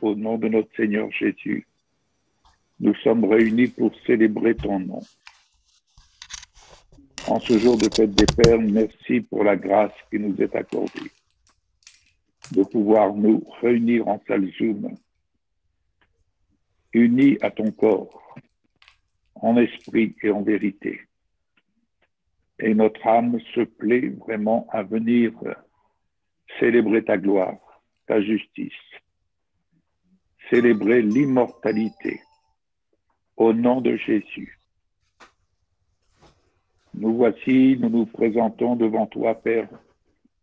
au nom de notre Seigneur Jésus, nous sommes réunis pour célébrer ton nom. En ce jour de fête des Pères, merci pour la grâce qui nous est accordée de pouvoir nous réunir en salle Zoom, unis à ton corps, en esprit et en vérité. Et notre âme se plaît vraiment à venir célébrer ta gloire, ta justice, célébrer l'immortalité au nom de Jésus. Nous voici, nous nous présentons devant toi, Père,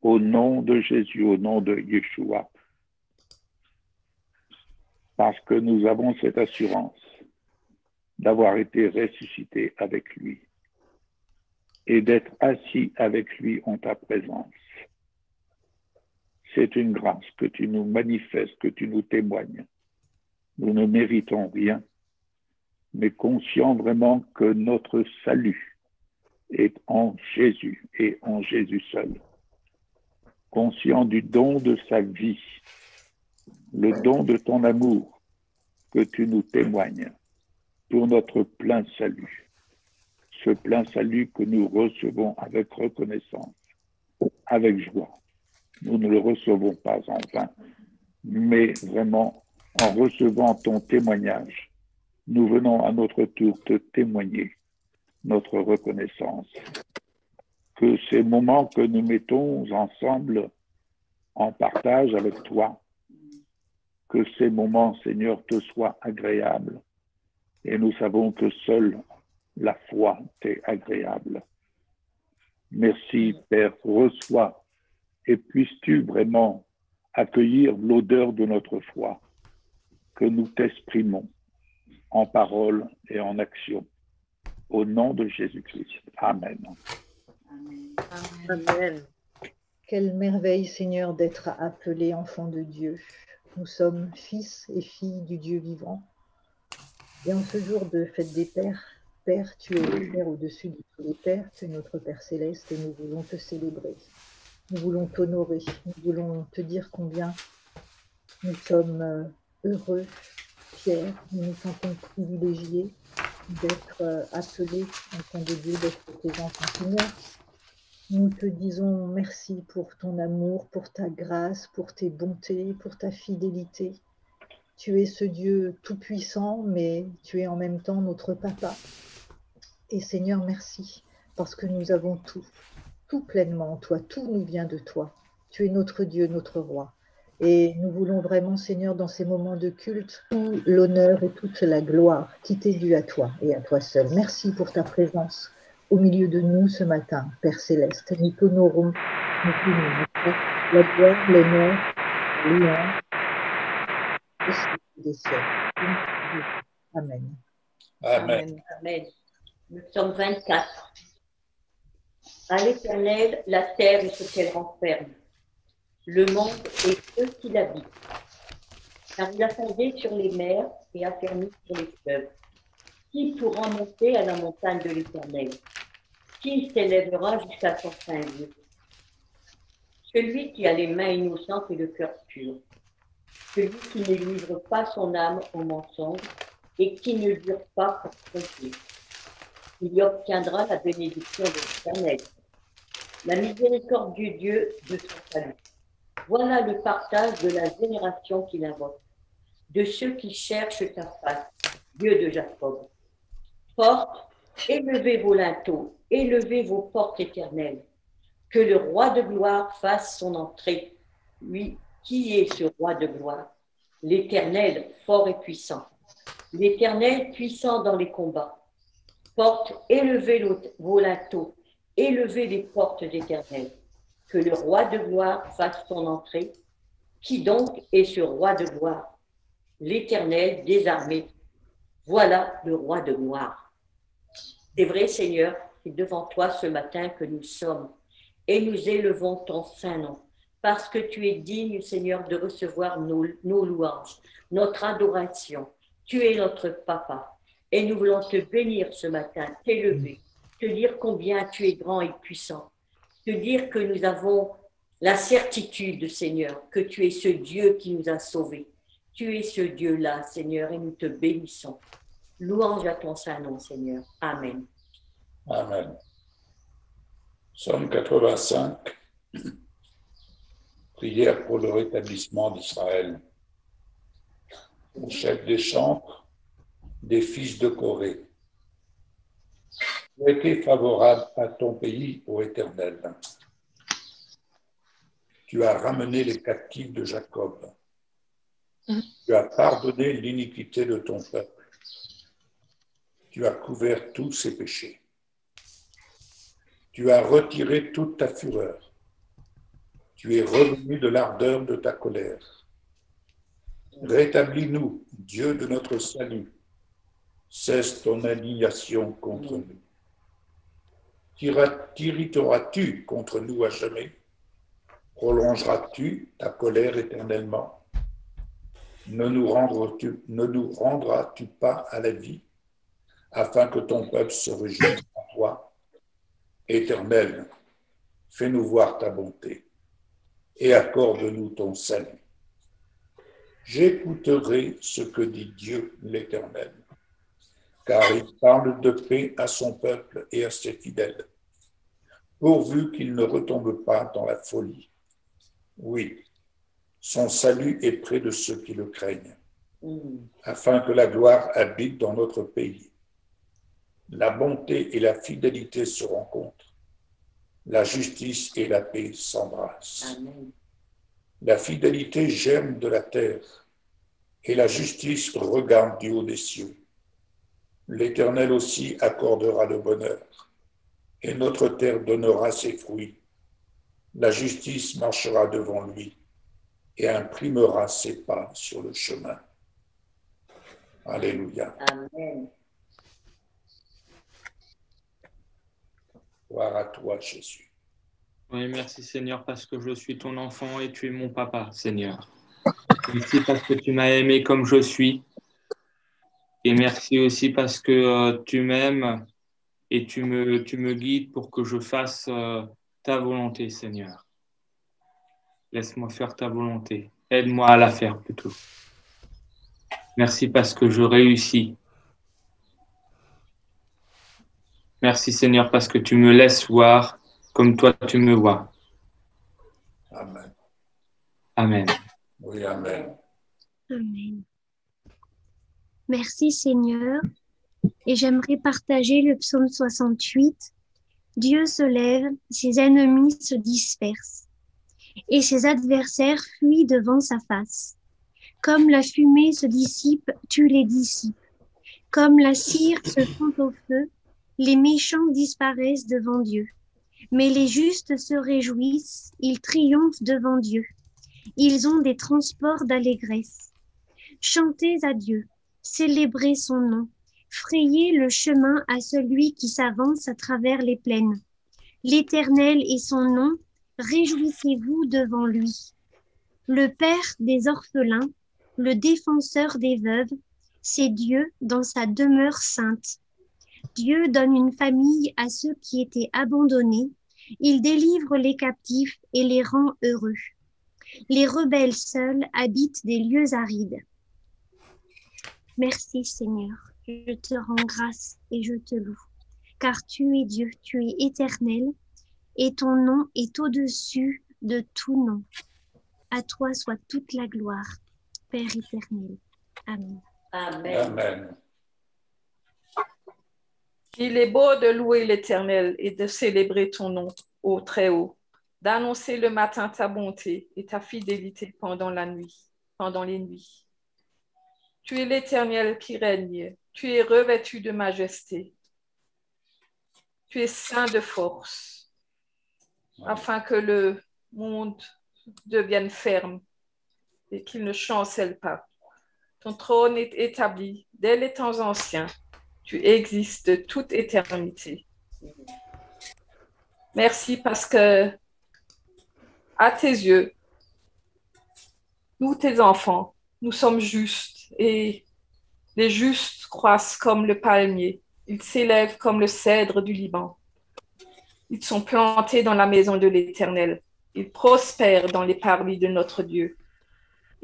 au nom de Jésus, au nom de Yeshua, parce que nous avons cette assurance d'avoir été ressuscités avec lui et d'être assis avec lui en ta présence. C'est une grâce que tu nous manifestes, que tu nous témoignes. Nous ne méritons rien, mais conscients vraiment que notre salut est en Jésus et en Jésus seul. Conscients du don de sa vie, le don de ton amour que tu nous témoignes pour notre plein salut. Ce plein salut que nous recevons avec reconnaissance, avec joie. Nous ne le recevons pas en vain, mais vraiment en recevant ton témoignage, nous venons à notre tour te témoigner notre reconnaissance. Que ces moments que nous mettons ensemble en partage avec toi, que ces moments, Seigneur, te soient agréables. Et nous savons que seule la foi t'est agréable. Merci, Père, reçois et puisses-tu vraiment accueillir l'odeur de notre foi que nous t'exprimons en parole et en action. Au nom de Jésus-Christ. Amen. Amen. Quelle merveille, Seigneur, d'être appelés enfants de Dieu. Nous sommes fils et filles du Dieu vivant. Et en ce jour de fête des Pères, Père, tu es le Père au-dessus de tous les Pères, tu es notre Père céleste et nous voulons te célébrer. Nous voulons t'honorer, nous voulons te dire combien nous sommes heureux, fiers, nous nous sentons privilégiés d'être appelés enfants de Dieu, d'être tes enfants. Seigneur, nous te disons merci pour ton amour, pour ta grâce, pour tes bontés, pour ta fidélité. Tu es ce Dieu tout-puissant, mais tu es en même temps notre papa. Et Seigneur, merci, parce que nous avons tout pleinement en toi, tout nous vient de toi. Tu es notre Dieu, notre roi. Et nous voulons vraiment, Seigneur, dans ces moments de culte, tout l'honneur et toute la gloire qui t'est due à toi et à toi seul. Merci pour ta présence au milieu de nous ce matin, Père Céleste. Nous t'honorons, nous t'honorons, la gloire, l'honneur, la louange, des siècles. Amen. Amen. Amen. Nous sommes 24. À l'Éternel, la terre et ce qu'elle renferme, le monde et ceux qui l'habitent. Car il a fondé sur les mers et affermi sur les fleuves. Qui pourra monter à la montagne de l'Éternel? Qui s'élèvera jusqu'à son saint lieu? Celui qui a les mains innocentes et le cœur pur. Celui qui ne livre pas son âme au mensonge et qui ne jure pas pour tromper. Il y obtiendra la bénédiction de l'Éternel, la miséricorde du Dieu de son salut. Voilà le partage de la génération qu'il invoque, de ceux qui cherchent ta face, Dieu de Jacob. Portes, élevez vos linteaux, élevez vos portes éternelles, que le roi de gloire fasse son entrée. Lui, qui est ce roi de gloire? L'Éternel, fort et puissant. L'Éternel, puissant dans les combats. Portes, élevez vos linteaux, élevez les portes éternelles, que le roi de gloire fasse son entrée. Qui donc est ce roi de gloire? L'Éternel des armées. Voilà le roi de gloire. C'est vrai, Seigneur, c'est devant toi ce matin que nous sommes et nous élevons ton saint nom, parce que tu es digne, Seigneur, de recevoir nos louanges, notre adoration. Tu es notre papa et nous voulons te bénir ce matin, t'élever, te dire combien tu es grand et puissant, te dire que nous avons la certitude, Seigneur, que tu es ce Dieu qui nous a sauvés, Tu es ce Dieu-là, Seigneur, et nous te bénissons. Louange à ton saint nom, Seigneur. Amen. Amen. Psaume 85. Prière pour le rétablissement d'Israël. Au chef des chantres, des fils de Corée. Tu as été favorable à ton pays, ô Éternel. Tu as ramené les captifs de Jacob. Tu as pardonné l'iniquité de ton peuple. Tu as couvert tous ses péchés. Tu as retiré toute ta fureur. Tu es revenu de l'ardeur de ta colère. Rétablis-nous, Dieu de notre salut. Cesse ton indignation contre nous. T'irriteras-tu contre nous à jamais? Prolongeras-tu ta colère éternellement? Ne nous rendras-tu pas à la vie, afin que ton peuple se réjouisse en toi? Éternel, fais-nous voir ta bonté et accorde-nous ton salut. J'écouterai ce que dit Dieu l'Éternel, car il parle de paix à son peuple et à ses fidèles, pourvu qu'il ne retombe pas dans la folie. Oui, son salut est près de ceux qui le craignent, afin que la gloire habite dans notre pays. La bonté et la fidélité se rencontrent. La justice et la paix s'embrassent. Amen. La fidélité germe de la terre, et la justice regarde du haut des cieux. L'Éternel aussi accordera le bonheur, et notre terre donnera ses fruits. La justice marchera devant lui, et imprimera ses pas sur le chemin. Alléluia. Amen. Gloire à toi, Jésus. Oui, merci Seigneur parce que je suis ton enfant et tu es mon papa, Seigneur. Merci parce que tu m'as aimé comme je suis. Et merci aussi parce que tu m'aimes et tu me guides pour que je fasse ta volonté, Seigneur. Laisse-moi faire ta volonté. Aide-moi à la faire plutôt. Merci parce que je réussis. Merci Seigneur parce que tu me laisses voir comme toi tu me vois. Amen. Amen. Oui, amen. Amen. Merci Seigneur. Et j'aimerais partager le psaume 68. Dieu se lève, ses ennemis se dispersent, et ses adversaires fuient devant sa face. Comme la fumée se dissipe, tu les dissipes. Comme la cire se fond au feu, les méchants disparaissent devant Dieu. Mais les justes se réjouissent, ils triomphent devant Dieu. Ils ont des transports d'allégresse. Chantez à Dieu, célébrez son nom, frayez le chemin à celui qui s'avance à travers les plaines. L'Éternel est son nom, réjouissez-vous devant lui. Le Père des orphelins, le défenseur des veuves, c'est Dieu dans sa demeure sainte. Dieu donne une famille à ceux qui étaient abandonnés, il délivre les captifs et les rend heureux. Les rebelles seuls habitent des lieux arides. Merci Seigneur, je te rends grâce et je te loue, car tu es Dieu, tu es éternel, et ton nom est au-dessus de tout nom. À toi soit toute la gloire, Père éternel. Amen. Amen. Amen. Il est beau de louer l'Éternel et de célébrer ton nom, ô Très-Haut, d'annoncer le matin ta bonté et ta fidélité pendant la nuit, pendant les nuits. Tu es l'Éternel qui règne, tu es revêtu de majesté. Tu es saint de force, afin que le monde devienne ferme et qu'il ne chancelle pas. Ton trône est établi dès les temps anciens. Tu existes de toute éternité. Merci parce que, à tes yeux, nous, tes enfants, nous sommes justes et les justes croissent comme le palmier. Ils s'élèvent comme le cèdre du Liban. Ils sont plantés dans la maison de l'Éternel. Ils prospèrent dans les parvis de notre Dieu.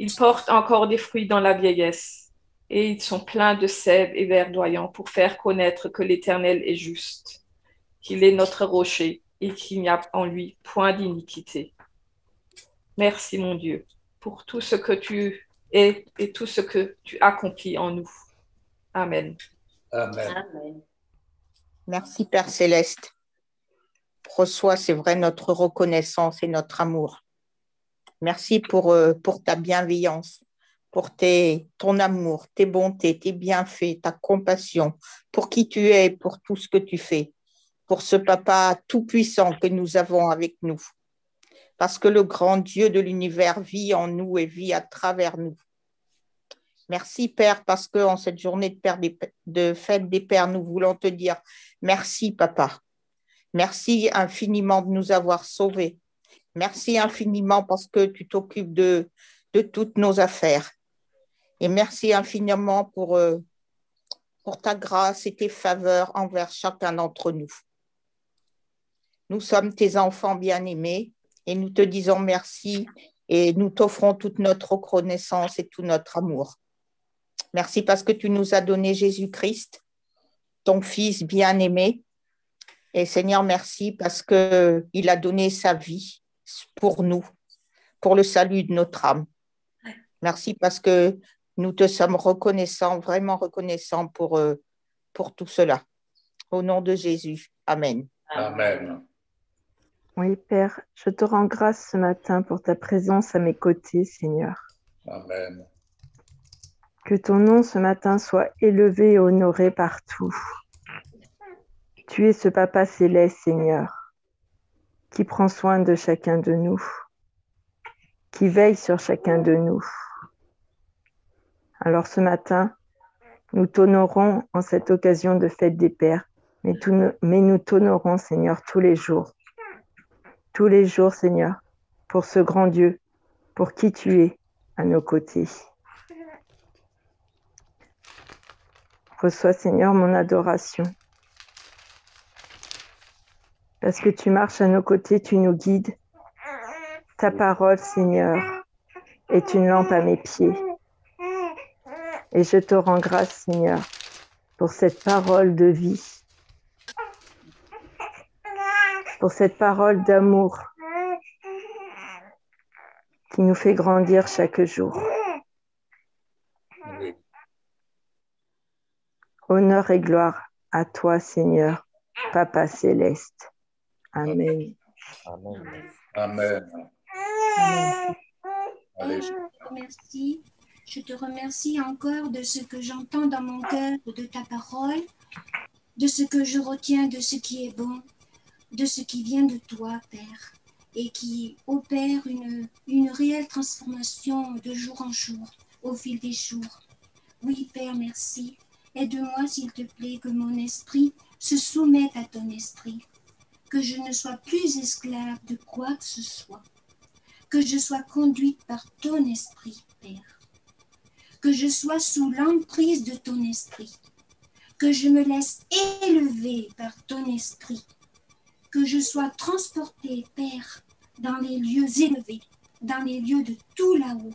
Ils portent encore des fruits dans la vieillesse, et ils sont pleins de sève et verdoyants pour faire connaître que l'Éternel est juste, qu'il est notre rocher et qu'il n'y a en lui point d'iniquité. Merci, mon Dieu, pour tout ce que tu es et tout ce que tu accomplis en nous. Amen. Amen. Amen. Merci, Père Céleste. Reçois, c'est vrai, notre reconnaissance et notre amour. Merci pour ta bienveillance, pour ton amour, tes bontés, tes bienfaits, ta compassion, pour qui tu es, pour tout ce que tu fais, pour ce Papa tout-puissant que nous avons avec nous. Parce que le grand Dieu de l'univers vit en nous et vit à travers nous. Merci, Père, parce qu'en cette journée de fête des Pères, nous voulons te dire merci, Papa. Merci infiniment de nous avoir sauvés. Merci infiniment parce que tu t'occupes de toutes nos affaires. Et merci infiniment pour ta grâce et tes faveurs envers chacun d'entre nous. Nous sommes tes enfants bien-aimés et nous te disons merci et nous t'offrons toute notre reconnaissance et tout notre amour. Merci parce que tu nous as donné Jésus-Christ, ton Fils bien-aimé. Et Seigneur, merci parce qu'il a donné sa vie pour nous, pour le salut de notre âme. Merci parce que nous te sommes reconnaissants, vraiment reconnaissants pour tout cela. Au nom de Jésus. Amen. Amen. Oui, Père, je te rends grâce ce matin pour ta présence à mes côtés, Seigneur. Amen. Que ton nom ce matin soit élevé et honoré partout. Tu es ce Papa céleste, Seigneur, qui prend soin de chacun de nous, qui veille sur chacun de nous. Alors ce matin, nous t'honorons en cette occasion de fête des Pères, mais nous t'honorons, Seigneur, tous les jours, Seigneur, pour ce grand Dieu, pour qui tu es à nos côtés. Reçois, Seigneur, mon adoration. Parce que tu marches à nos côtés, tu nous guides. Ta parole, Seigneur, est une lampe à mes pieds. Et je te rends grâce, Seigneur, pour cette parole de vie, pour cette parole d'amour qui nous fait grandir chaque jour. Honneur et gloire à toi, Seigneur, Papa céleste. Amen. Amen. Amen. Allez. Merci. Je te remercie encore de ce que j'entends dans mon cœur, de ta parole, de ce que je retiens, de ce qui est bon, de ce qui vient de toi, Père, et qui opère une réelle transformation de jour en jour, au fil des jours. Oui, Père, merci. Aide-moi, s'il te plaît, que mon esprit se soumette à ton esprit, que je ne sois plus esclave de quoi que ce soit, que je sois conduite par ton esprit, Père, que je sois sous l'emprise de ton esprit, que je me laisse élever par ton esprit, que je sois transportée, Père, dans les lieux élevés, dans les lieux de tout là-haut,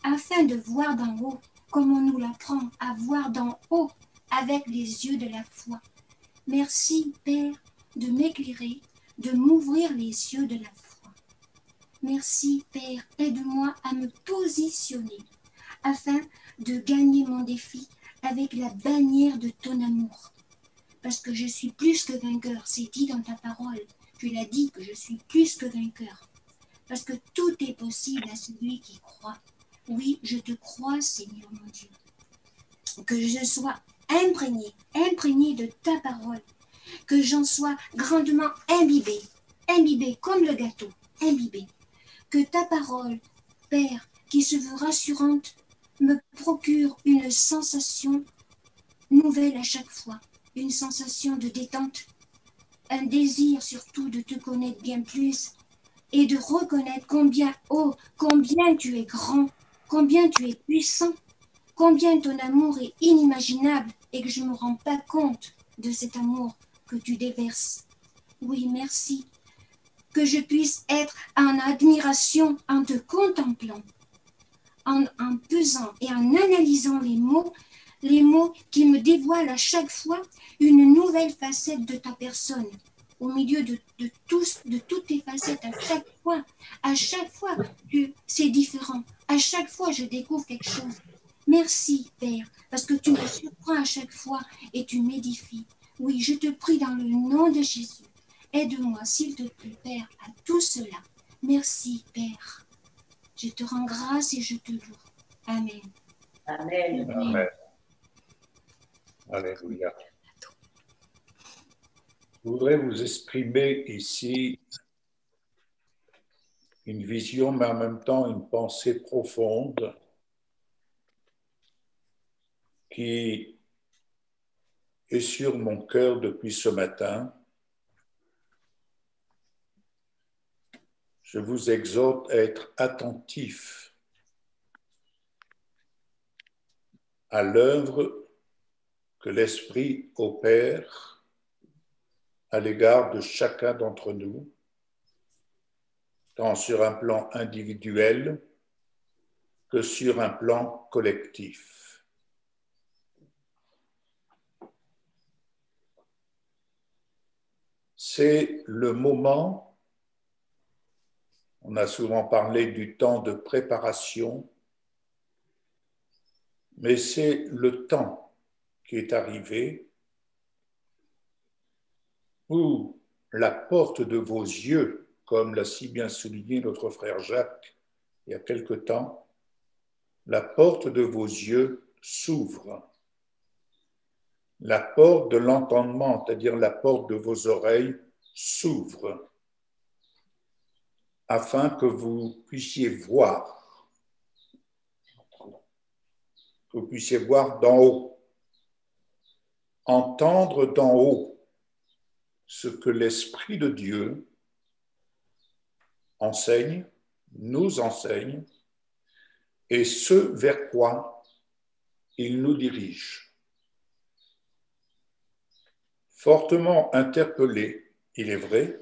afin de voir d'en haut, comme on nous l'apprend à voir d'en haut avec les yeux de la foi. Merci, Père, de m'éclairer, de m'ouvrir les yeux de la foi. Merci, Père, aide-moi à me positionner afin de gagner mon défi avec la bannière de ton amour. Parce que je suis plus que vainqueur, c'est dit dans ta parole. Tu l'as dit que je suis plus que vainqueur. Parce que tout est possible à celui qui croit. Oui, je te crois, Seigneur mon Dieu. Que je sois imprégnée de ta parole. Que j'en sois grandement imbibée comme le gâteau, imbibée. Que ta parole, Père, qui se veut rassurante, me procure une sensation nouvelle à chaque fois. Une sensation de détente, un désir surtout de te connaître bien plus et de reconnaître combien tu es grand, combien tu es puissant, combien ton amour est inimaginable et que je ne me rends pas compte de cet amour que tu déverses. Oui, merci. Que je puisse être en admiration en te contemplant, en pesant et en analysant les mots qui me dévoilent à chaque fois une nouvelle facette de ta personne. Au milieu de toutes tes facettes, à chaque fois, c'est différent. À chaque fois, je découvre quelque chose. Merci, Père, parce que tu me surprends à chaque fois et tu m'édifies. Oui, je te prie dans le nom de Jésus. Aide-moi, s'il te plaît, Père, à tout cela. Merci, Père. Je te rends grâce et je te loue. Amen. Amen. Amen. Alléluia. Je voudrais vous exprimer ici une vision, mais en même temps une pensée profonde qui est sur mon cœur depuis ce matin. Je vous exhorte à être attentifs à l'œuvre que l'Esprit opère à l'égard de chacun d'entre nous, tant sur un plan individuel que sur un plan collectif. C'est le moment, on a souvent parlé du temps de préparation, mais c'est le temps qui est arrivé où la porte de vos yeux, comme l'a si bien souligné notre frère Jacques il y a quelque temps, la porte de vos yeux s'ouvre. La porte de l'entendement, c'est-à-dire la porte de vos oreilles, s'ouvre afin que vous puissiez voir, d'en haut, entendre d'en haut ce que l'Esprit de Dieu enseigne, nous enseigne, et ce vers quoi il nous dirige. Fortement interpellé, il est vrai,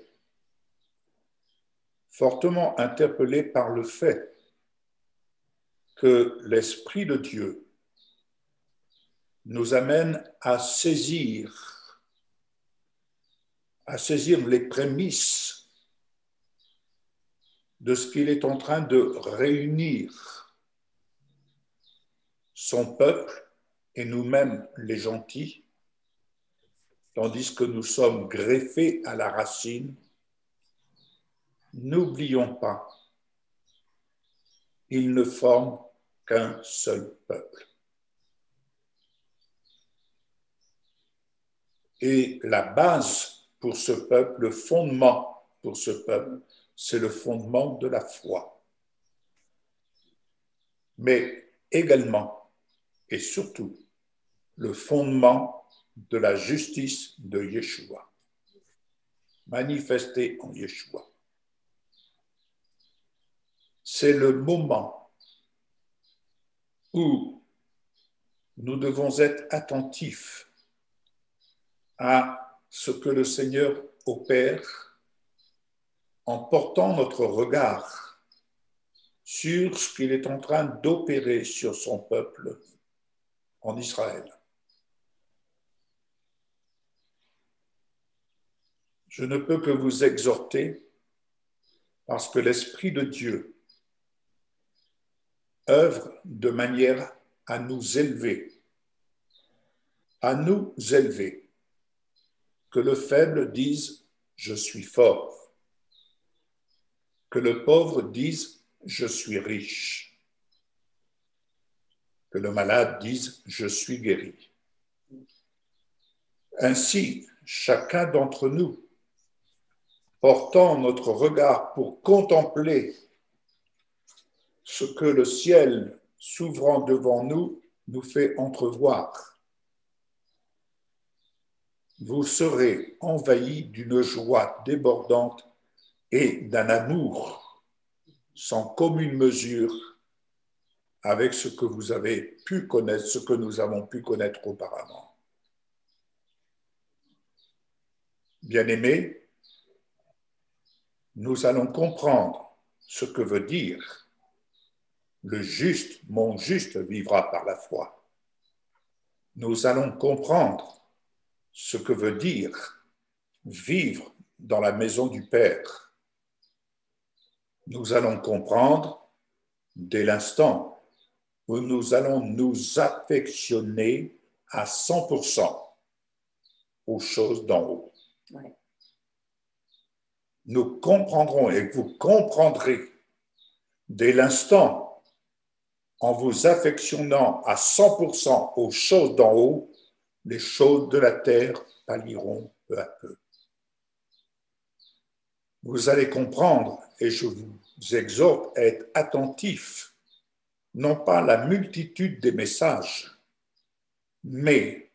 fortement interpellé par le fait que l'Esprit de Dieu nous amène à saisir les prémices de ce qu'il est en train de réunir son peuple et nous-mêmes les gentils, tandis que nous sommes greffés à la racine. N'oublions pas, ils ne forment qu'un seul peuple. Et la base pour ce peuple, le fondement pour ce peuple, c'est le fondement de la foi. Mais également et surtout, le fondement de la justice de Yeshua, manifestée en Yeshua. C'est le moment où nous devons être attentifs à ce que le Seigneur opère en portant notre regard sur ce qu'il est en train d'opérer sur son peuple en Israël. Je ne peux que vous exhorter parce que l'Esprit de Dieu œuvre de manière à nous élever, que le faible dise « je suis fort », que le pauvre dise « je suis riche », que le malade dise « je suis guéri ». Ainsi, chacun d'entre nous, portant notre regard pour contempler ce que le ciel s'ouvrant devant nous nous fait entrevoir, vous serez envahis d'une joie débordante et d'un amour sans commune mesure avec ce que vous avez pu connaître, ce que nous avons pu connaître auparavant. Bien-aimés, nous allons comprendre ce que veut dire le juste, mon juste, vivra par la foi. Nous allons comprendre ce que veut dire vivre dans la maison du Père. Nous allons comprendre dès l'instant où nous allons nous affectionner à 100% aux choses d'en haut. Ouais. Nous comprendrons et vous comprendrez dès l'instant en vous affectionnant à 100% aux choses d'en haut, les choses de la terre pâliront peu à peu. Vous allez comprendre, et je vous exhorte à être attentifs, non pas à la multitude des messages, mais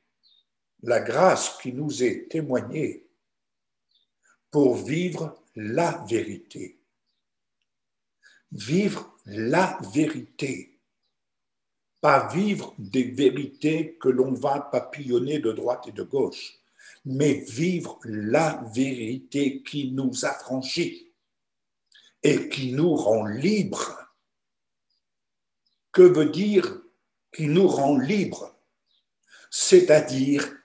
la grâce qui nous est témoignée pour vivre la vérité. Vivre la vérité. Pas vivre des vérités que l'on va papillonner de droite et de gauche, mais vivre la vérité qui nous affranchit et qui nous rend libres. Que veut dire qui nous rend libres? C'est-à-dire,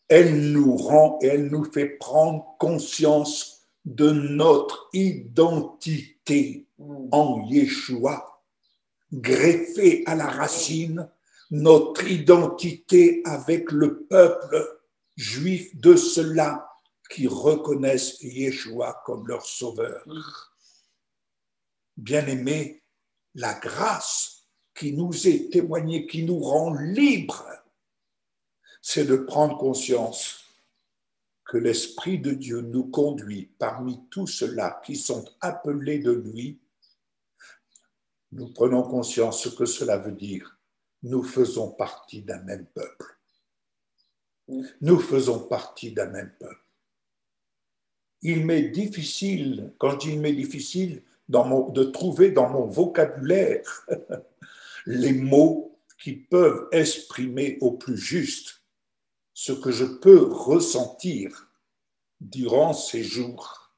elle nous rend et elle nous fait prendre conscience de notre identité en Yeshua, greffée à la racine, notre identité avec le peuple juif de ceux-là qui reconnaissent Yeshua comme leur sauveur. Bien-aimés, la grâce qui nous est témoignée, qui nous rend libres, c'est de prendre conscience que l'Esprit de Dieu nous conduit parmi tous ceux-là qui sont appelés de lui. Nous prenons conscience de ce que cela veut dire. Nous faisons partie d'un même peuple. Nous faisons partie d'un même peuple. Il m'est difficile, quand il m'est difficile de trouver dans mon vocabulaire les mots qui peuvent exprimer au plus juste ce que je peux ressentir durant ces jours,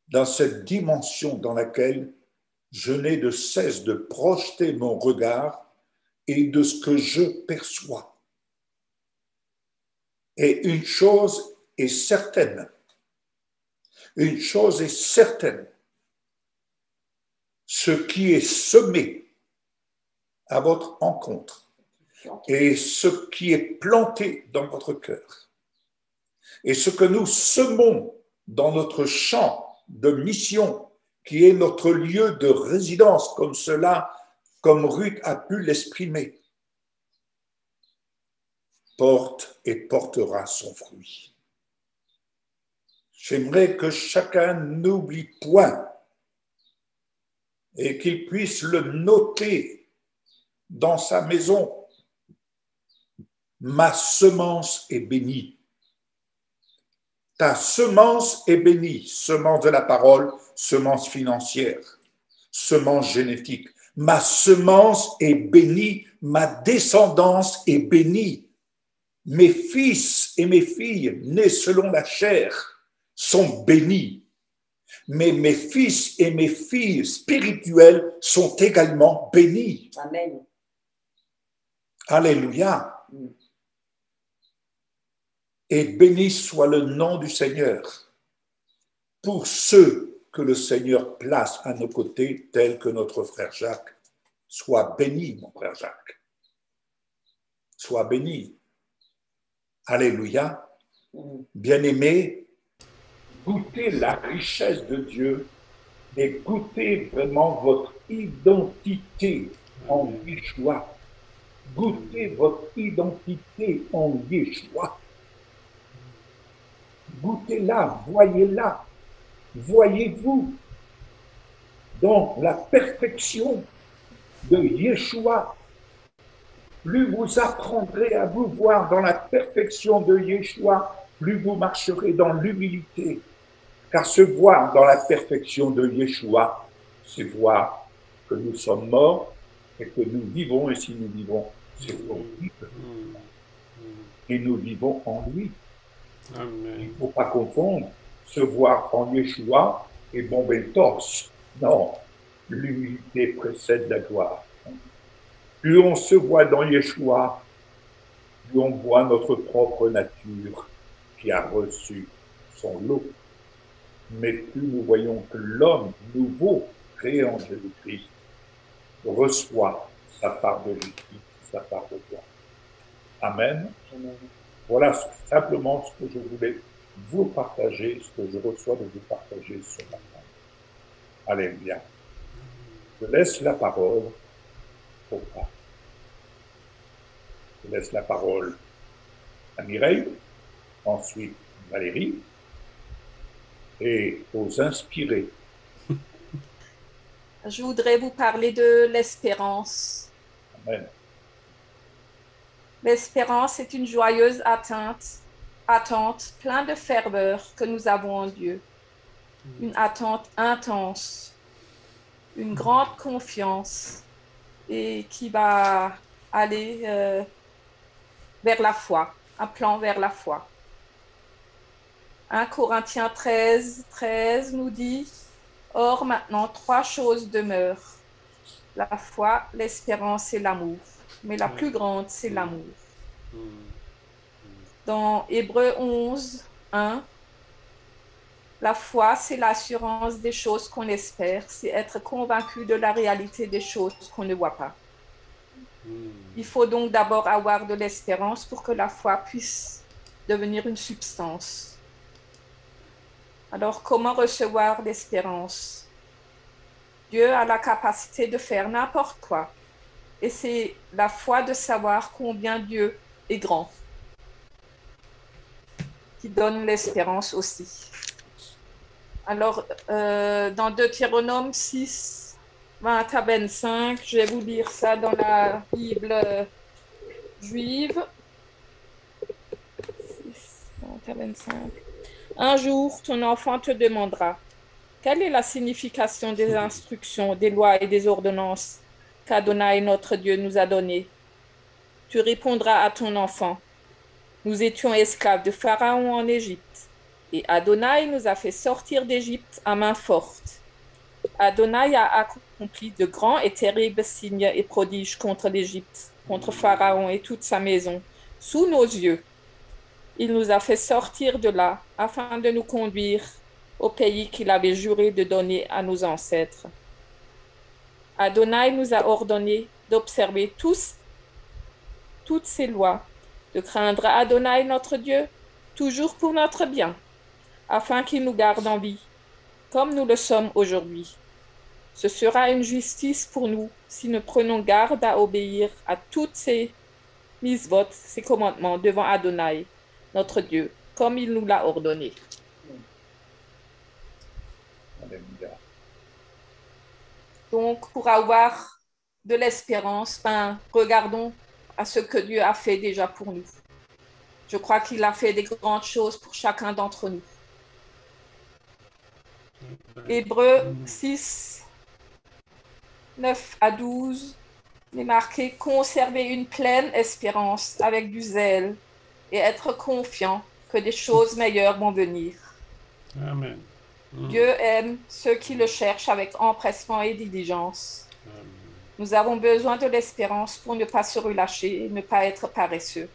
dans cette dimension dans laquelle je n'ai de cesse de projeter mon regard et de ce que je perçois. Et une chose est certaine, ce qui est semé à votre encontre et ce qui est planté dans votre cœur et ce que nous semons dans notre champ de mission qui est notre lieu de résidence comme Ruth a pu l'exprimer, porte et portera son fruit. J'aimerais que chacun n'oublie point et qu'il puisse le noter dans sa maison. Ma semence est bénie. Ta semence est bénie, semence de la parole, semence financière, semence génétique. Ma semence est bénie, ma descendance est bénie. Mes fils et mes filles nés selon la chair sont bénis. Mais mes fils et mes filles spirituelles sont également bénis. Amen. Alléluia. Et béni soit le nom du Seigneur pour ceux que le Seigneur place à nos côtés, tels que notre frère Jacques. Sois béni, mon frère Jacques. Sois béni. Alléluia. Bien-aimés, goûtez la richesse de Dieu et goûtez vraiment votre identité en Yeshua. Goûtez votre identité en Yeshua. Goûtez-la, voyez-la, voyez-vous dans la perfection de Yeshua. Plus vous apprendrez à vous voir dans la perfection de Yeshua, plus vous marcherez dans l'humilité. Car se voir dans la perfection de Yeshua, c'est voir que nous sommes morts et que nous vivons, et si nous vivons, c'est pour lui. Et nous vivons en lui. Amen. Il ne faut pas confondre se voir en Yeshua et bomber le torse. Non, l'humilité précède la gloire. Plus on se voit dans Yeshua, plus on voit notre propre nature qui a reçu son lot. Mais plus nous voyons que l'homme nouveau, créé en Jésus-Christ, reçoit sa part de justice, sa part de gloire. Amen. Voilà simplement ce que je voulais vous partager, ce que je reçois de vous partager ce matin. Alléluia. Je laisse la parole au Père. Je laisse la parole à Mireille, ensuite Valérie, et aux inspirés. Je voudrais vous parler de l'espérance. Amen. L'espérance est une joyeuse attente, plein de ferveur que nous avons en Dieu. Une attente intense, une grande confiance et qui va aller vers la foi, un plan vers la foi. 1 Corinthiens 13 nous dit « Or maintenant, 3 choses demeurent, la foi, l'espérance et l'amour. Mais la plus grande, c'est l'amour. » Dans Hébreux 11:1, la foi, c'est l'assurance des choses qu'on espère, c'est être convaincu de la réalité des choses qu'on ne voit pas. Il faut donc d'abord avoir de l'espérance pour que la foi puisse devenir une substance. Alors, comment recevoir l'espérance? Dieu a la capacité de faire n'importe quoi. Et c'est la foi de savoir combien Dieu est grand qui donne l'espérance aussi. Alors, dans Deutéronome 6, 20 à 25, je vais vous lire ça dans la Bible juive. 6, 20 à 25. Un jour, ton enfant te demandera, quelle est la signification des instructions, des lois et des ordonnances qu'Adonai, notre Dieu, nous a données? Tu répondras à ton enfant, nous étions esclaves de Pharaon en Égypte, et Adonai nous a fait sortir d'Égypte à main forte. Adonai a accompli de grands et terribles signes et prodiges contre l'Égypte, contre Pharaon et toute sa maison, sous nos yeux. Il nous a fait sortir de là, afin de nous conduire au pays qu'il avait juré de donner à nos ancêtres. Adonai nous a ordonné d'observer toutes ces lois, de craindre Adonai notre Dieu, toujours pour notre bien, afin qu'il nous garde en vie, comme nous le sommes aujourd'hui. Ce sera une justice pour nous si nous prenons garde à obéir à toutes ces mitzvot, ces commandements devant Adonai, notre Dieu, comme il nous l'a ordonné. Donc, pour avoir de l'espérance, regardons à ce que Dieu a fait déjà pour nous. Je crois qu'il a fait des grandes choses pour chacun d'entre nous. Hébreux 6, 9 à 12, il est marqué « Conserver une pleine espérance avec du zèle et être confiant que des choses meilleures vont venir. » Amen. Dieu aime ceux qui le cherchent avec empressement et diligence. Amen. Nous avons besoin de l'espérance pour ne pas se relâcher et ne pas être paresseux.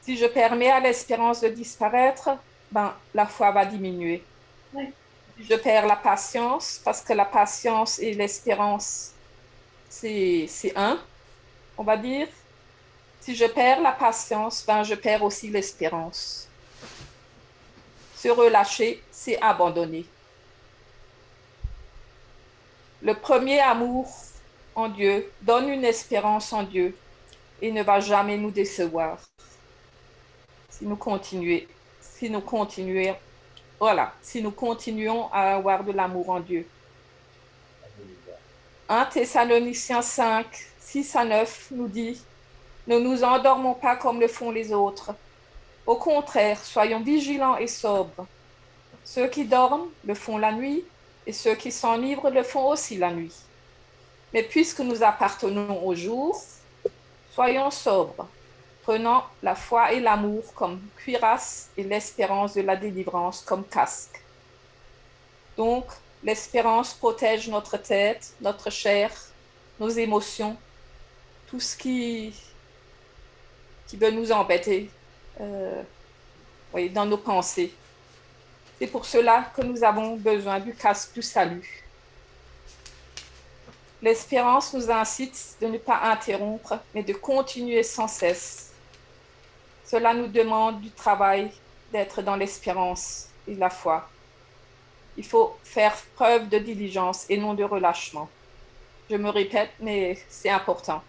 Si je permets à l'espérance de disparaître, la foi va diminuer. Si je perds la patience, parce que la patience et l'espérance, c'est un, on va dire. Si je perds la patience, je perds aussi l'espérance. Se relâcher, c'est abandonner. Le premier amour en Dieu donne une espérance en Dieu et ne va jamais nous décevoir. Si nous continuons à avoir de l'amour en Dieu. 1 Thessaloniciens 5, 6 à 9 nous dit « Ne nous endormons pas comme le font les autres. Au contraire, soyons vigilants et sobres. Ceux qui dorment le font la nuit, et ceux qui s'enivrent le font aussi la nuit. Mais puisque nous appartenons au jour, soyons sobres, prenant la foi et l'amour comme cuirasse et l'espérance de la délivrance comme casque. » Donc, L'espérance protège notre tête, notre chair, nos émotions, tout ce qui veut nous embêter dans nos pensées. C'est pour cela que nous avons besoin du casque du salut. L'espérance nous incite de ne pas interrompre, mais de continuer sans cesse. Cela nous demande du travail d'être dans l'espérance et la foi. Il faut faire preuve de diligence et non de relâchement. Je me répète, mais c'est important.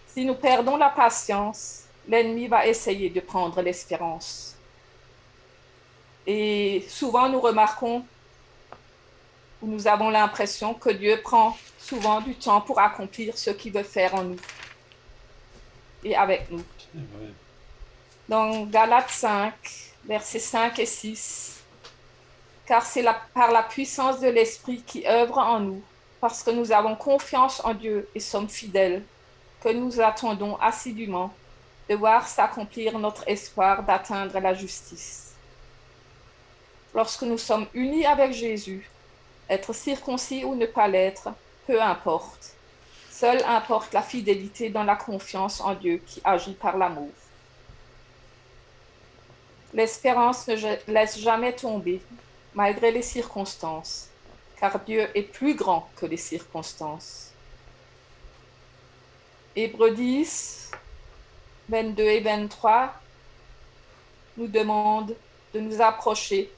Si nous perdons la patience, l'ennemi va essayer de prendre l'espérance. Et souvent, nous remarquons, ou nous avons l'impression que Dieu prend souvent du temps pour accomplir ce qu'il veut faire en nous et avec nous. Dans Galates 5, versets 5 et 6, « Car c'est par la puissance de l'Esprit qui œuvre en nous, parce que nous avons confiance en Dieu et sommes fidèles, que nous attendons assidûment de voir s'accomplir notre espoir d'atteindre la justice. » Lorsque nous sommes unis avec Jésus, être circoncis ou ne pas l'être, peu importe. Seule importe la fidélité dans la confiance en Dieu qui agit par l'amour. L'espérance ne laisse jamais tomber, malgré les circonstances, car Dieu est plus grand que les circonstances. Hébreux 10, 22 et 23 nous demandent de nous approcher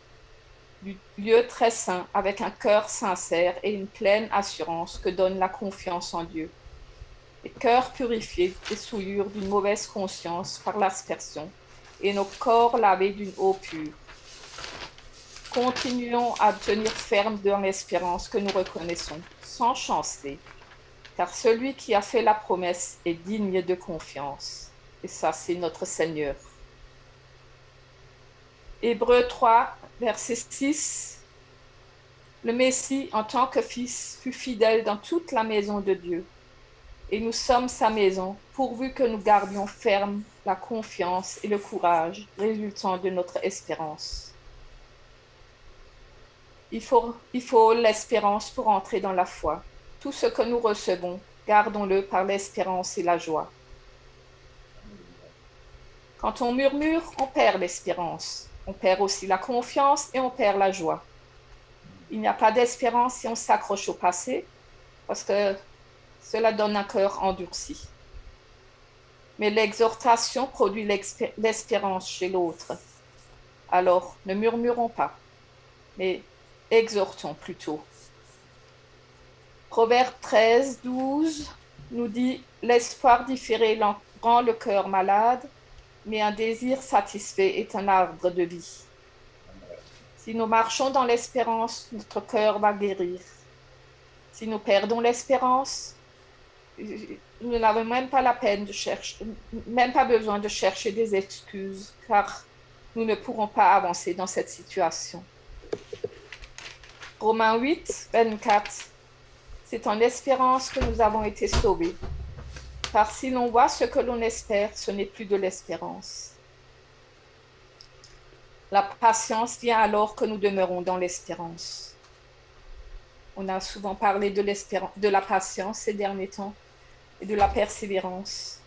du lieu très saint avec un cœur sincère et une pleine assurance que donne la confiance en Dieu. Les cœurs purifiés des souillures d'une mauvaise conscience par l'aspersion et nos corps lavés d'une eau pure. Continuons à tenir ferme dans l'espérance que nous reconnaissons, sans chanceler, car celui qui a fait la promesse est digne de confiance. Et ça, c'est notre Seigneur. Hébreux 3, verset 6. Le Messie, en tant que fils, fut fidèle dans toute la maison de Dieu. Et nous sommes sa maison, pourvu que nous gardions ferme la confiance et le courage résultant de notre espérance. Il faut l'espérance pour entrer dans la foi. Tout ce que nous recevons, gardons-le par l'espérance et la joie. Quand on murmure, on perd l'espérance. On perd aussi la confiance et on perd la joie. Il n'y a pas d'espérance si on s'accroche au passé, parce que cela donne un cœur endurci. Mais l'exhortation produit l'espérance chez l'autre. Alors, ne murmurons pas, mais exhortons plutôt. Proverbe 13, 12 nous dit « L'espoir différé rend le cœur malade, mais un désir satisfait est un arbre de vie. » Si nous marchons dans l'espérance, notre cœur va guérir. Si nous perdons l'espérance, nous n'avons même pas la peine de chercher, même pas besoin de chercher des excuses, car nous ne pourrons pas avancer dans cette situation. Romains 8, 24. C'est en espérance que nous avons été sauvés. Car si l'on voit ce que l'on espère, ce n'est plus de l'espérance. La patience vient alors que nous demeurons dans l'espérance. On a souvent parlé de la patience ces derniers temps et de la persévérance.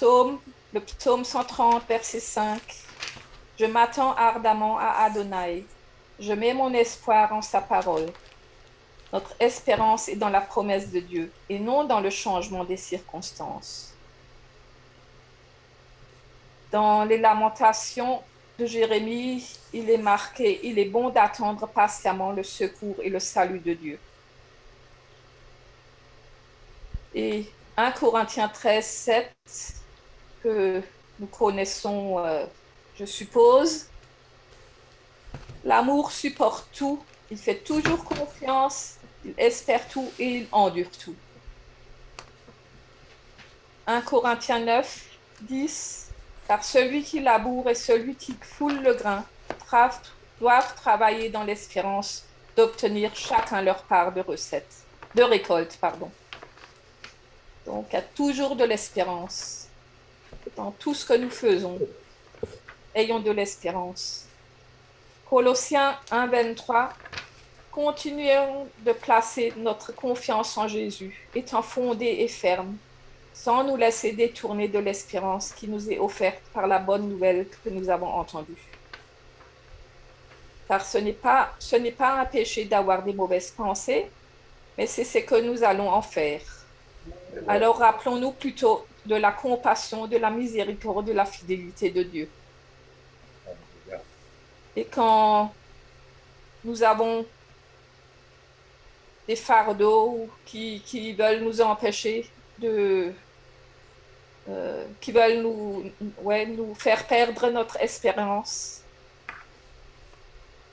Le psaume 130, verset 5. Je m'attends ardemment à Adonai. Je mets mon espoir en sa parole. Notre espérance est dans la promesse de Dieu et non dans le changement des circonstances. Dans les lamentations de Jérémie, il est marqué « Il est bon d'attendre patiemment le secours et le salut de Dieu ». Et 1 Corinthiens 13, 7, que nous connaissons, je suppose, « L'amour supporte tout, il fait toujours confiance, il espère tout et il endure tout. » 1 Corinthiens 9, 10, « Car celui qui laboure et celui qui foule le grain doivent travailler dans l'espérance d'obtenir chacun leur part de récolte. Donc, il y a toujours de l'espérance. Dans tout ce que nous faisons, ayons de l'espérance. Colossiens 1, 23. Continuons de placer notre confiance en Jésus, étant fondés et fermes, sans nous laisser détourner de l'espérance qui nous est offerte par la bonne nouvelle que nous avons entendue. Car ce n'est pas un péché d'avoir des mauvaises pensées, mais c'est ce que nous allons en faire. Alors rappelons-nous plutôt de la compassion, de la miséricorde, de la fidélité de Dieu. Et quand nous avons des fardeaux qui veulent nous empêcher qui veulent nous faire perdre notre espérance,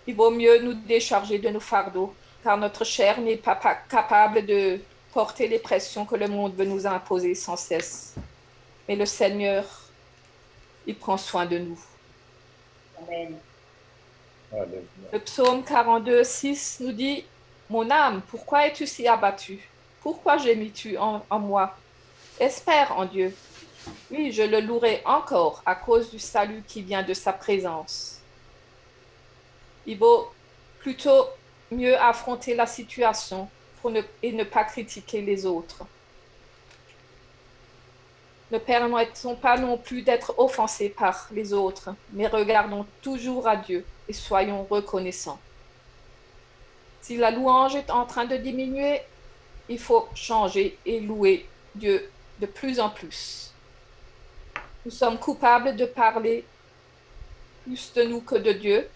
il vaut mieux nous décharger de nos fardeaux, car notre chair n'est pas capable de porter les pressions que le monde veut nous imposer sans cesse. Mais le Seigneur, il prend soin de nous. Amen. Le psaume 42, 6 nous dit « Mon âme, pourquoi es-tu si abattue? Pourquoi gémis-tu en moi? Espère en Dieu. Oui, je le louerai encore à cause du salut qui vient de sa présence. » Il vaut plutôt mieux affronter la situation et ne pas critiquer les autres. Ne permettons pas non plus d'être offensés par les autres, mais regardons toujours à Dieu et soyons reconnaissants. Si la louange est en train de diminuer, il faut changer et louer Dieu de plus en plus. Nous sommes coupables de parler plus de nous que de Dieu.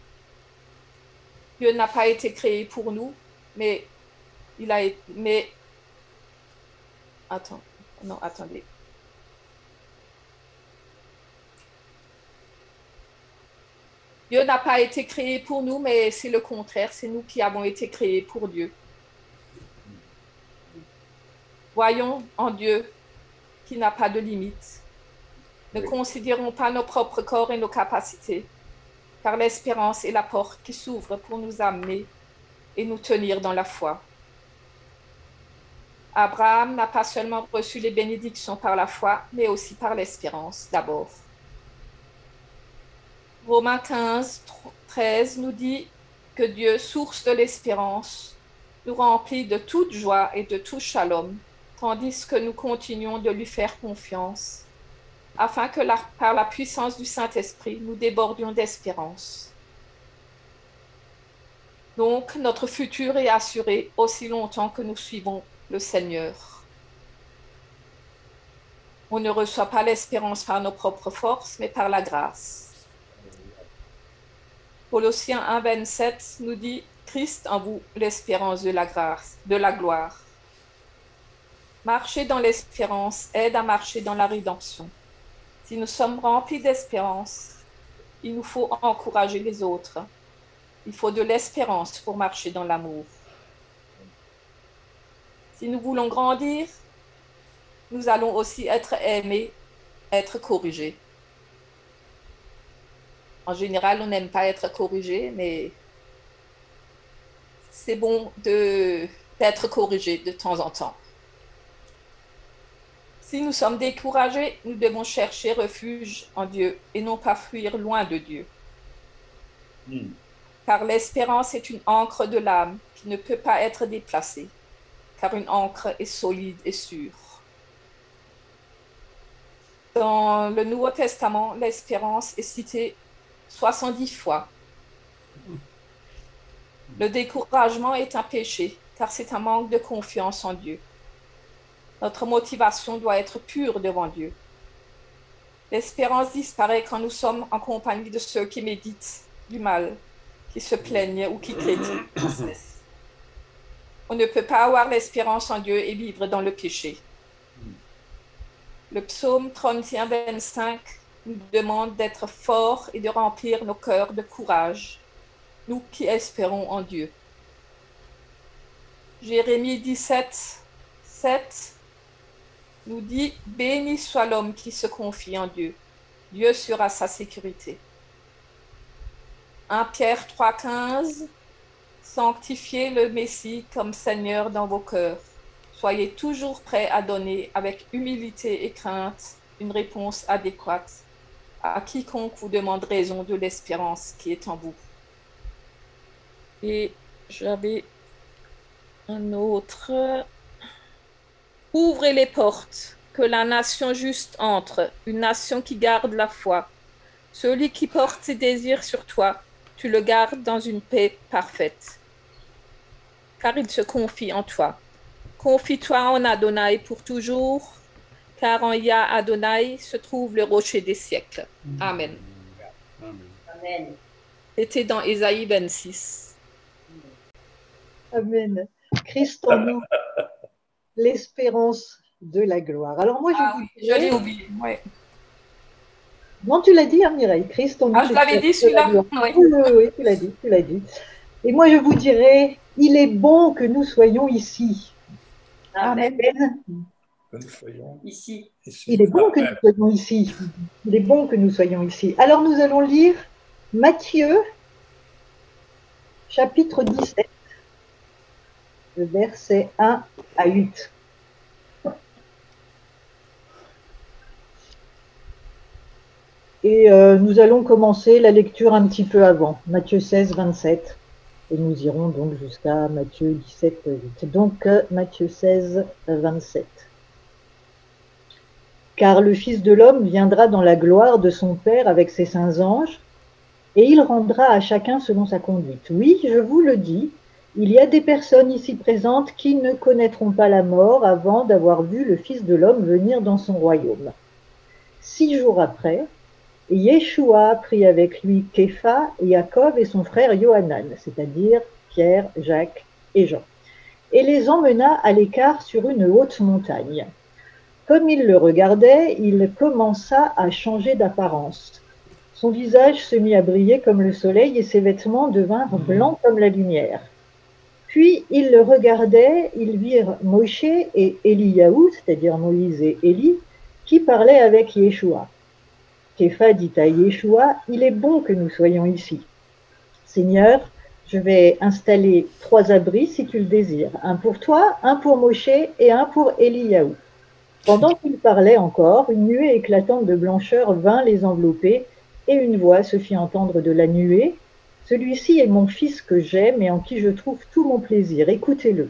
Dieu n'a pas été créé pour nous, mais attendez. Dieu n'a pas été créé pour nous, mais c'est le contraire, c'est nous qui avons été créés pour Dieu. Voyons en Dieu qui n'a pas de limites. Ne considérons pas nos propres corps et nos capacités, car l'espérance est la porte qui s'ouvre pour nous amener et nous tenir dans la foi. Abraham n'a pas seulement reçu les bénédictions par la foi, mais aussi par l'espérance d'abord. Romains 15, 13 nous dit que Dieu, source de l'espérance, nous remplit de toute joie et de tout shalom, tandis que nous continuons de lui faire confiance, afin que par la puissance du Saint-Esprit, nous débordions d'espérance. Donc, notre futur est assuré aussi longtemps que nous suivons le Seigneur. On ne reçoit pas l'espérance par nos propres forces, mais par la grâce. Colossiens 1, 27 nous dit « Christ en vous, l'espérance de la grâce, de la gloire ». Marcher dans l'espérance aide à marcher dans la rédemption. Si nous sommes remplis d'espérance, il nous faut encourager les autres. Il faut de l'espérance pour marcher dans l'amour. Si nous voulons grandir, nous allons aussi être aimés, être corrigés. En général, on n'aime pas être corrigé, mais c'est bon d'être corrigé de temps en temps. Si nous sommes découragés, nous devons chercher refuge en Dieu et non pas fuir loin de Dieu. Car l'espérance est une ancre de l'âme qui ne peut pas être déplacée, car une ancre est solide et sûre. Dans le Nouveau Testament, l'espérance est citée 70 fois. Le découragement est un péché, car c'est un manque de confiance en Dieu. Notre motivation doit être pure devant Dieu. L'espérance disparaît quand nous sommes en compagnie de ceux qui méditent du mal, qui se plaignent ou qui critiquent sans cesse. On ne peut pas avoir l'espérance en Dieu et vivre dans le péché. Le psaume 31, 25 nous demande d'être forts et de remplir nos cœurs de courage, nous qui espérons en Dieu. Jérémie 17, 7 nous dit « Béni soit l'homme qui se confie en Dieu, Dieu sera sa sécurité. » 1 Pierre 3, 15 « Sanctifiez le Messie comme Seigneur dans vos cœurs. Soyez toujours prêts à donner avec humilité et crainte une réponse adéquate à quiconque vous demande raison de l'espérance qui est en vous. » Et j'avais un autre. Ouvrez les portes, que la nation juste entre, une nation qui garde la foi. Celui qui porte ses désirs sur toi, tu le gardes dans une paix parfaite, car il se confie en toi. Confie-toi en Adonai pour toujours, car en Yah Adonai se trouve le rocher des siècles. Amen. Amen. C'était dans Ésaïe 26. Amen. Christ en nous, l'espérance de la gloire. Alors moi, je l'ai oublié. Ouais. Non, tu l'as dit, hein, Mireille. Christ en nous. Je l'avais dit celui-là. Oui, oui, tu l'as dit. Et moi, je vous dirais, il est bon que nous soyons ici. Amen. Que nous soyons ici. Il est bon que nous soyons ici. Il est bon que nous soyons ici. Alors, nous allons lire Matthieu, chapitre 17, versets 1 à 8. Et nous allons commencer la lecture un petit peu avant, Matthieu 16, 27. Et nous irons donc jusqu'à Matthieu 17, 8. Donc, Matthieu 16, 27. Car le Fils de l'homme viendra dans la gloire de son Père avec ses saints anges, et il rendra à chacun selon sa conduite. Oui, je vous le dis, il y a des personnes ici présentes qui ne connaîtront pas la mort avant d'avoir vu le Fils de l'homme venir dans son royaume. 6 jours après, Yeshua prit avec lui Képha, Jacob et son frère Yohanan, c'est-à-dire Pierre, Jacques et Jean, et les emmena à l'écart sur une haute montagne. Comme il le regardait, il commença à changer d'apparence. Son visage se mit à briller comme le soleil et ses vêtements devinrent blancs comme la lumière. Puis ils le regardaient, ils virent Moshe et Eliyahu, c'est-à-dire Moïse et Élie, qui parlaient avec Yeshua. Képha dit à Yeshua, « Il est bon que nous soyons ici. Seigneur, je vais installer 3 abris si tu le désires, un pour toi, un pour Moshe et un pour Eliyahu. » Pendant qu'il parlait encore, une nuée éclatante de blancheur vint les envelopper, et une voix se fit entendre de la nuée. « Celui-ci est mon fils que j'aime et en qui je trouve tout mon plaisir, écoutez-le. »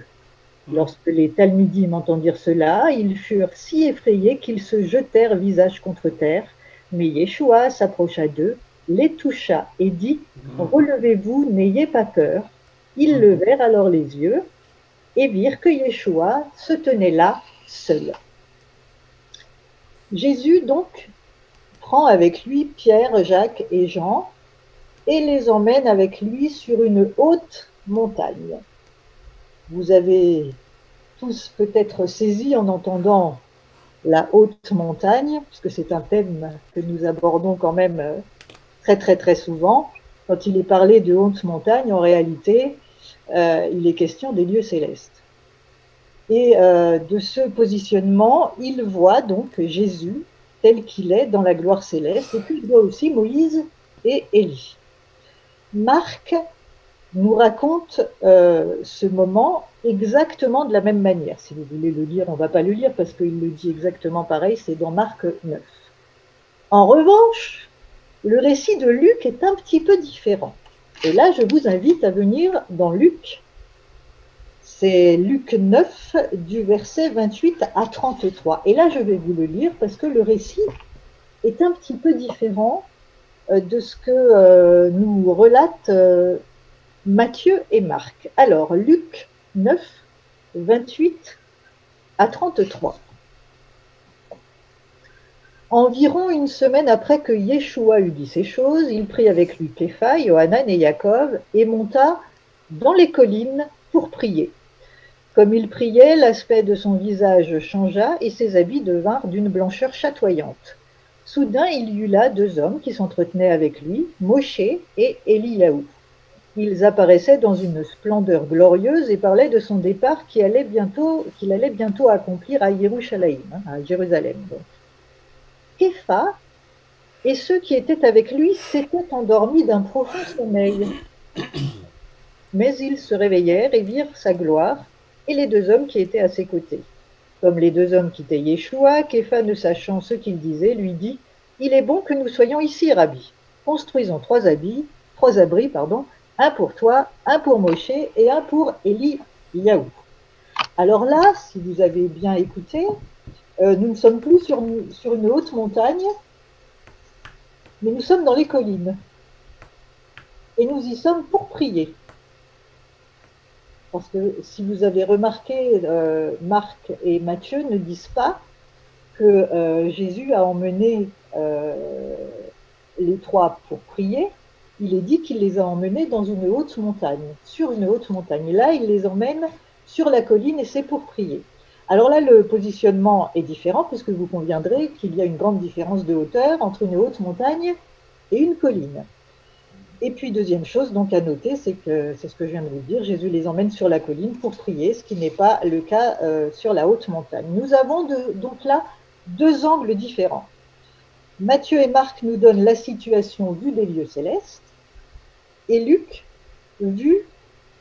Lorsque les Talmudim entendirent cela, ils furent si effrayés qu'ils se jetèrent visage contre terre. Mais Yeshua s'approcha d'eux, les toucha et dit « Relevez-vous, n'ayez pas peur. » Ils levèrent alors les yeux et virent que Yeshua se tenait là, seul. Jésus donc prend avec lui Pierre, Jacques et Jean et les emmène avec lui sur une haute montagne. Vous avez tous peut-être saisi en entendant la haute montagne, puisque c'est un thème que nous abordons quand même très souvent. Quand il est parlé de haute montagne, en réalité, il est question des lieux célestes. Et de ce positionnement, il voit donc Jésus tel qu'il est dans la gloire céleste, et puis il voit aussi Moïse et Élie. Marc nous raconte ce moment exactement de la même manière. Si vous voulez le lire, on ne va pas le lire parce qu'il le dit exactement pareil, c'est dans Marc 9. En revanche, le récit de Luc est un petit peu différent. Et là, je vous invite à venir dans Luc. C'est Luc 9, du verset 28 à 33. Et là, je vais vous le lire parce que le récit est un petit peu différent de ce que nous relatent Matthieu et Marc. Alors, Luc 9, 28 à 33. Environ une semaine après que Yeshua eut dit ces choses, il prit avec lui Képha, Yohanan et Jacob et monta dans les collines pour prier. Comme il priait, l'aspect de son visage changea et ses habits devinrent d'une blancheur chatoyante. Soudain, il y eut là 2 hommes qui s'entretenaient avec lui, Moshe et Eliyahu. Ils apparaissaient dans une splendeur glorieuse et parlaient de son départ qu'il allait bientôt accomplir à Yerushalayim, à Jérusalem. Képha et ceux qui étaient avec lui s'étaient endormis d'un profond sommeil. Mais ils se réveillèrent et virent sa gloire et les 2 hommes qui étaient à ses côtés. Comme les 2 hommes quittaient Yeshua, Képha, ne sachant ce qu'il disait, lui dit « Il est bon que nous soyons ici, Rabbi. Construisons 3 abris, un pour toi, un pour Moshe et un pour Eliyahu. Alors là, si vous avez bien écouté, nous ne sommes plus sur une haute montagne, mais nous sommes dans les collines. Et nous y sommes pour prier. Parce que si vous avez remarqué, Marc et Matthieu ne disent pas que Jésus a emmené les trois pour prier. Il est dit qu'il les a emmenés dans une haute montagne, sur une haute montagne. Et là, il les emmène sur la colline et c'est pour prier. Alors là, le positionnement est différent puisque vous conviendrez qu'il y a une grande différence de hauteur entre une haute montagne et une colline. Et puis, deuxième chose donc à noter, c'est que, c'est ce que je viens de vous dire, Jésus les emmène sur la colline pour prier, ce qui n'est pas le cas sur la haute montagne. Nous avons donc là deux angles différents. Matthieu et Marc nous donnent la situation vue des lieux célestes, et Luc, vue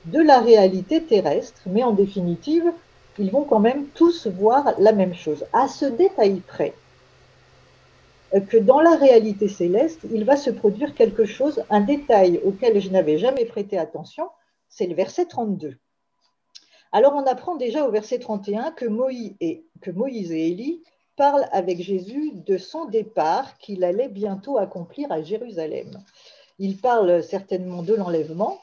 de la réalité terrestre, mais en définitive, ils vont quand même tous voir la même chose, à ce détail près, que dans la réalité céleste, il va se produire quelque chose, un détail auquel je n'avais jamais prêté attention, c'est le verset 32. Alors on apprend déjà au verset 31 que Moïse et Élie parlent avec Jésus de son départ qu'il allait bientôt accomplir à Jérusalem. Ils parlent certainement de l'enlèvement,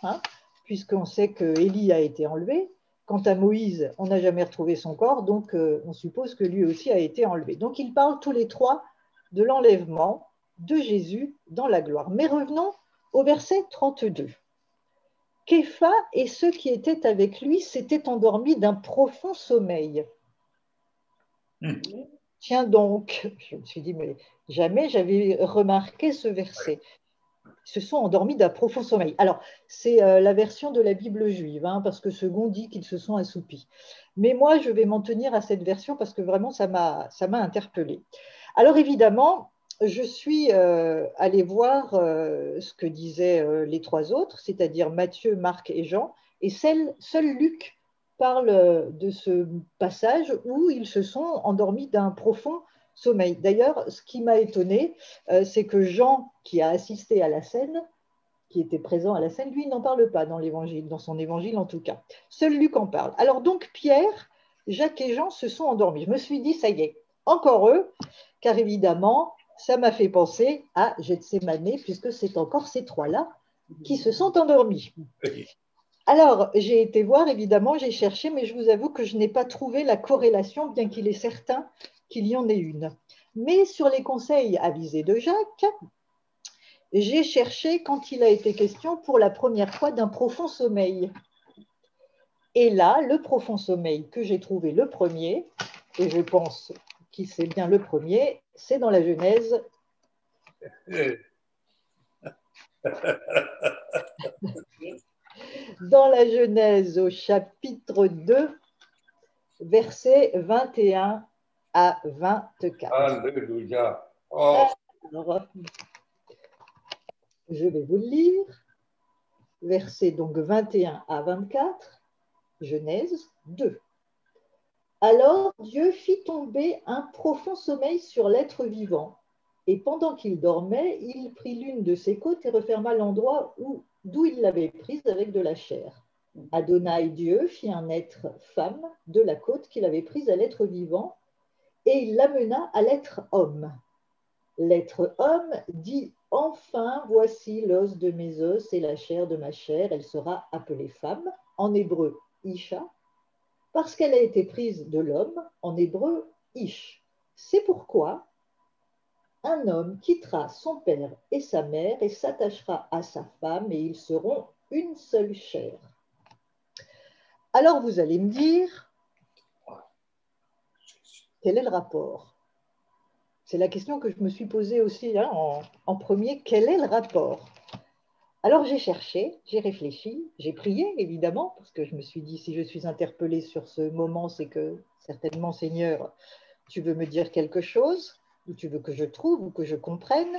puisqu'on sait que Élie a été enlevé. Quant à Moïse, on n'a jamais retrouvé son corps, donc on suppose que lui aussi a été enlevé. Donc ils parlent tous les trois de l'enlèvement de Jésus dans la gloire. Mais revenons au verset 32. Képha et ceux qui étaient avec lui s'étaient endormis d'un profond sommeil. Tiens donc, je me suis dit, mais jamais j'avais remarqué ce verset. Ils se sont endormis d'un profond sommeil. Alors, c'est la version de la Bible juive, parce que second dit qu'ils se sont assoupis. Mais moi, je vais m'en tenir à cette version parce que vraiment, ça m'a interpellée. Alors, évidemment, je suis allée voir ce que disaient les trois autres, c'est-à-dire Matthieu, Marc et Jean, et seul Luc parle de ce passage où ils se sont endormis d'un profond sommeil. D'ailleurs, ce qui m'a étonnée, c'est que Jean, qui a assisté à la scène, qui était présent à la scène, lui, n'en parle pas dans l'évangile, dans son évangile en tout cas. Seul Luc en parle. Alors donc, Pierre, Jacques et Jean se sont endormis. Je me suis dit, ça y est, encore eux, car évidemment, ça m'a fait penser à Gethsémanée, puisque c'est encore ces trois-là qui se sont endormis. Alors, j'ai été voir, évidemment, j'ai cherché, mais je vous avoue que je n'ai pas trouvé la corrélation, bien qu'il est certain qu'il y en ait une. Mais sur les conseils avisés de Jacques, j'ai cherché quand il a été question pour la première fois d'un profond sommeil. Et là, le profond sommeil que j'ai trouvé le premier, et je pense qu'il c'est bien le premier, c'est dans la Genèse. Dans la Genèse au chapitre 2, versets 21 à 24. Alléluia. Oh. Alors, je vais vous le lire. Versets donc 21 à 24, Genèse 2. Alors Dieu fit tomber un profond sommeil sur l'être vivant, et pendant qu'il dormait, il prit l'une de ses côtes et referma l'endroit d'où il l'avait prise avec de la chair. Adonai Dieu fit un être femme de la côte qu'il avait prise à l'être vivant, et il l'amena à l'être homme. L'être homme dit « Enfin, voici l'os de mes os et la chair de ma chair, elle sera appelée femme », en hébreu « Isha », parce qu'elle a été prise de l'homme, en hébreu « Ish ». C'est pourquoi un homme quittera son père et sa mère et s'attachera à sa femme, et ils seront une seule chair. Alors vous allez me dire, quel est le rapport? C'est la question que je me suis posée aussi en premier, quel est le rapport? Alors j'ai cherché, j'ai réfléchi, j'ai prié évidemment, parce que je me suis dit, si je suis interpellée sur ce moment, c'est que certainement, Seigneur, tu veux me dire quelque chose, ou tu veux que je trouve, ou que je comprenne.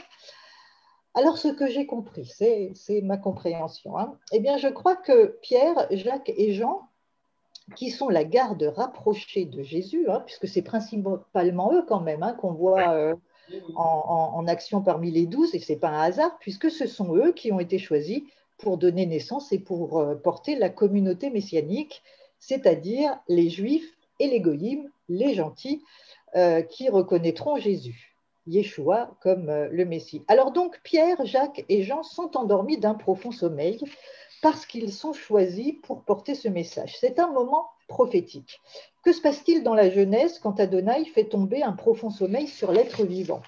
Alors ce que j'ai compris, c'est ma compréhension. Eh bien, je crois que Pierre, Jacques et Jean, qui sont la garde rapprochée de Jésus, puisque c'est principalement eux quand même qu'on voit en action parmi les 12, et ce n'est pas un hasard, puisque ce sont eux qui ont été choisis pour donner naissance et pour porter la communauté messianique, c'est-à-dire les Juifs et les Goïm, les gentils, qui reconnaîtront Jésus, Yeshua, comme le Messie. Alors donc, Pierre, Jacques et Jean sont endormis d'un profond sommeil parce qu'ils sont choisis pour porter ce message. C'est un moment prophétique. Que se passe-t-il dans la Genèse quand Adonai fait tomber un profond sommeil sur l'être vivant?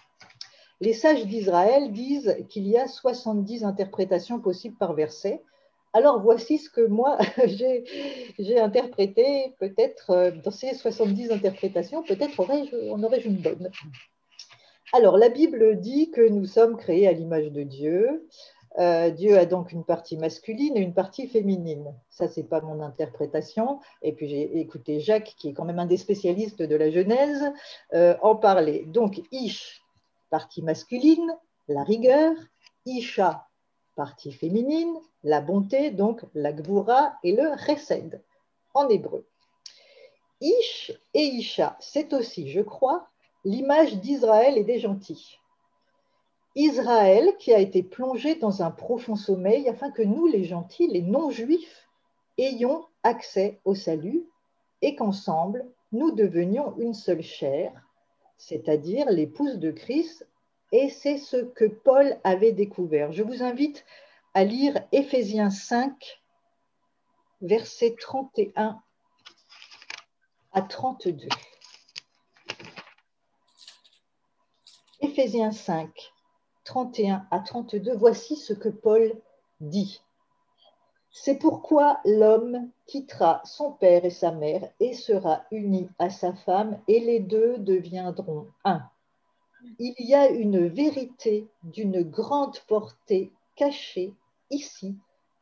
Les sages d'Israël disent qu'il y a 70 interprétations possibles par verset. Alors voici ce que moi j'ai interprété, peut-être dans ces 70 interprétations, peut-être en aurais-je une bonne. Alors la Bible dit que nous sommes créés à l'image de Dieu. Dieu a donc une partie masculine et une partie féminine. Ça, c'est pas mon interprétation. Et puis j'ai écouté Jacques, qui est quand même un des spécialistes de la Genèse, en parler. Donc Ish, partie masculine, la rigueur, Isha, partie féminine, la bonté, donc la Gvoura et le Chesed en hébreu. Ish et Isha, c'est aussi, je crois, l'image d'Israël et des gentils. Israël qui a été plongé dans un profond sommeil afin que nous, les gentils, les non-juifs, ayons accès au salut et qu'ensemble, nous devenions une seule chair, c'est-à-dire l'épouse de Christ, et c'est ce que Paul avait découvert. Je vous invite à lire Éphésiens 5, versets 31 à 32. Éphésiens 5, 31 à 32, voici ce que Paul dit. C'est pourquoi l'homme quittera son père et sa mère et sera uni à sa femme et les deux deviendront un. Il y a une vérité d'une grande portée cachée ici,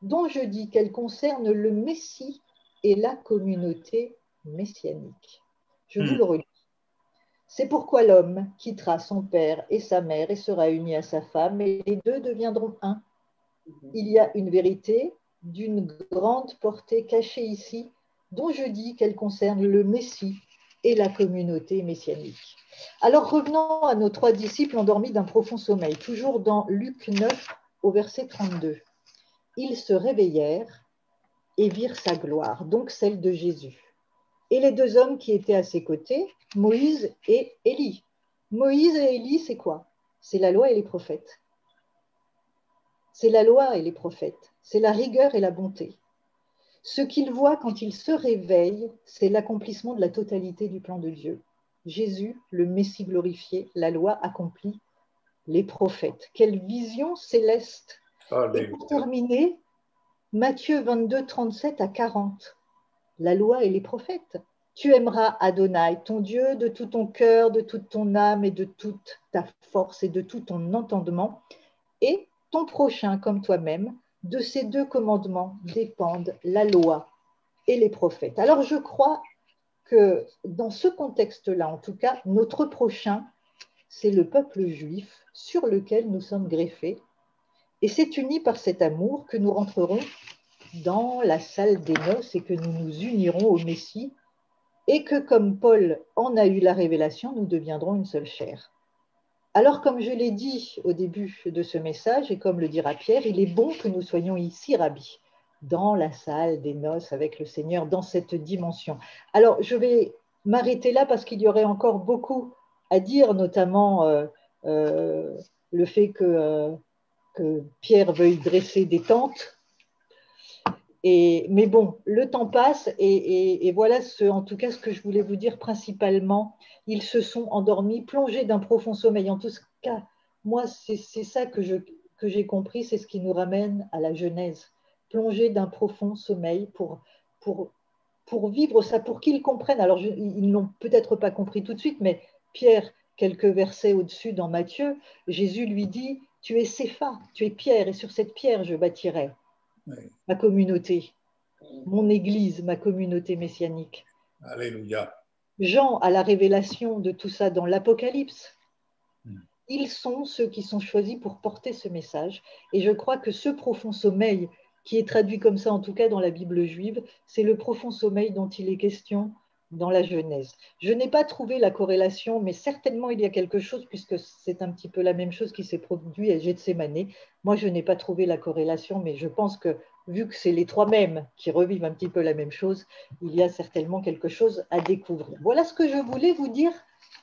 dont je dis qu'elle concerne le Messie et la communauté messianique. Je vous le relis. C'est pourquoi l'homme quittera son père et sa mère et sera uni à sa femme et les deux deviendront un. Il y a une vérité d'une grande portée cachée ici, dont je dis qu'elle concerne le Messie et la communauté messianique. Alors revenons à nos trois disciples endormis d'un profond sommeil, toujours dans Luc 9 au verset 32. Ils se réveillèrent et virent sa gloire, donc celle de Jésus. Et les deux hommes qui étaient à ses côtés, Moïse et Élie. Moïse et Élie, c'est quoi? C'est la loi et les prophètes. C'est la loi et les prophètes. C'est la rigueur et la bonté. Ce qu'ils voient quand ils se réveillent, c'est l'accomplissement de la totalité du plan de Dieu. Jésus, le Messie glorifié, la loi accomplie, les prophètes. Quelle vision céleste! Et pour terminer, Matthieu 22, 37 à 40. La loi et les prophètes. Tu aimeras Adonai, ton Dieu, de tout ton cœur, de toute ton âme et de toute ta force et de tout ton entendement, et ton prochain comme toi-même. De ces deux commandements dépendent la loi et les prophètes. Alors je crois que dans ce contexte-là, en tout cas, notre prochain, c'est le peuple juif sur lequel nous sommes greffés. Et c'est uni par cet amour que nous rentrerons dans la salle des noces et que nous nous unirons au Messie et que, comme Paul en a eu la révélation, nous deviendrons une seule chair. Alors, comme je l'ai dit au début de ce message et comme le dira Pierre, il est bon que nous soyons ici, Rabbi, dans la salle des noces avec le Seigneur, dans cette dimension. Alors, je vais m'arrêter là parce qu'il y aurait encore beaucoup à dire, notamment le fait que Pierre veuille dresser des tentes. Mais bon, le temps passe et voilà en tout cas ce que je voulais vous dire principalement. Ils se sont endormis, plongés d'un profond sommeil. En tout cas, moi, c'est ça que j'ai compris, c'est ce qui nous ramène à la Genèse. Plongés d'un profond sommeil pour vivre ça, pour qu'ils comprennent. Alors, ils n'ont peut-être pas compris tout de suite, mais Pierre, quelques versets au-dessus dans Matthieu, Jésus lui dit, tu es Cépha, tu es pierre, et sur cette pierre je bâtirai ma communauté, mon église, ma communauté messianique. Alléluia. Jean a la révélation de tout ça dans l'Apocalypse. Ils sont ceux qui sont choisis pour porter ce message. Et je crois que ce profond sommeil, qui est traduit comme ça en tout cas dans la Bible juive, c'est le profond sommeil dont il est question dans la Genèse. Je n'ai pas trouvé la corrélation, mais certainement il y a quelque chose, puisque c'est un petit peu la même chose qui s'est produit à Gethsémanée. Moi, je n'ai pas trouvé la corrélation, mais je pense que, vu que c'est les trois mêmes qui revivent un petit peu la même chose, il y a certainement quelque chose à découvrir. Voilà ce que je voulais vous dire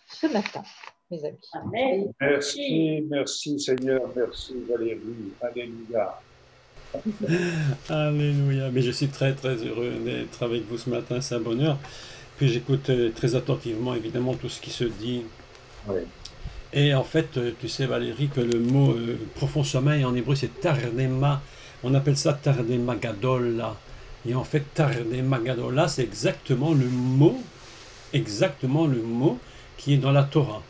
ce matin, mes amis. Amen. Merci, merci Seigneur, merci Valérie, alléluia. Alléluia. Mais je suis très très heureux d'être avec vous ce matin, c'est un bonheur. Puis j'écoute très attentivement évidemment tout ce qui se dit. Oui. Et en fait, tu sais Valérie que le mot profond sommeil en hébreu c'est tardema. On appelle ça tardema gadola. Et en fait tardema gadola c'est exactement le mot qui est dans la Torah.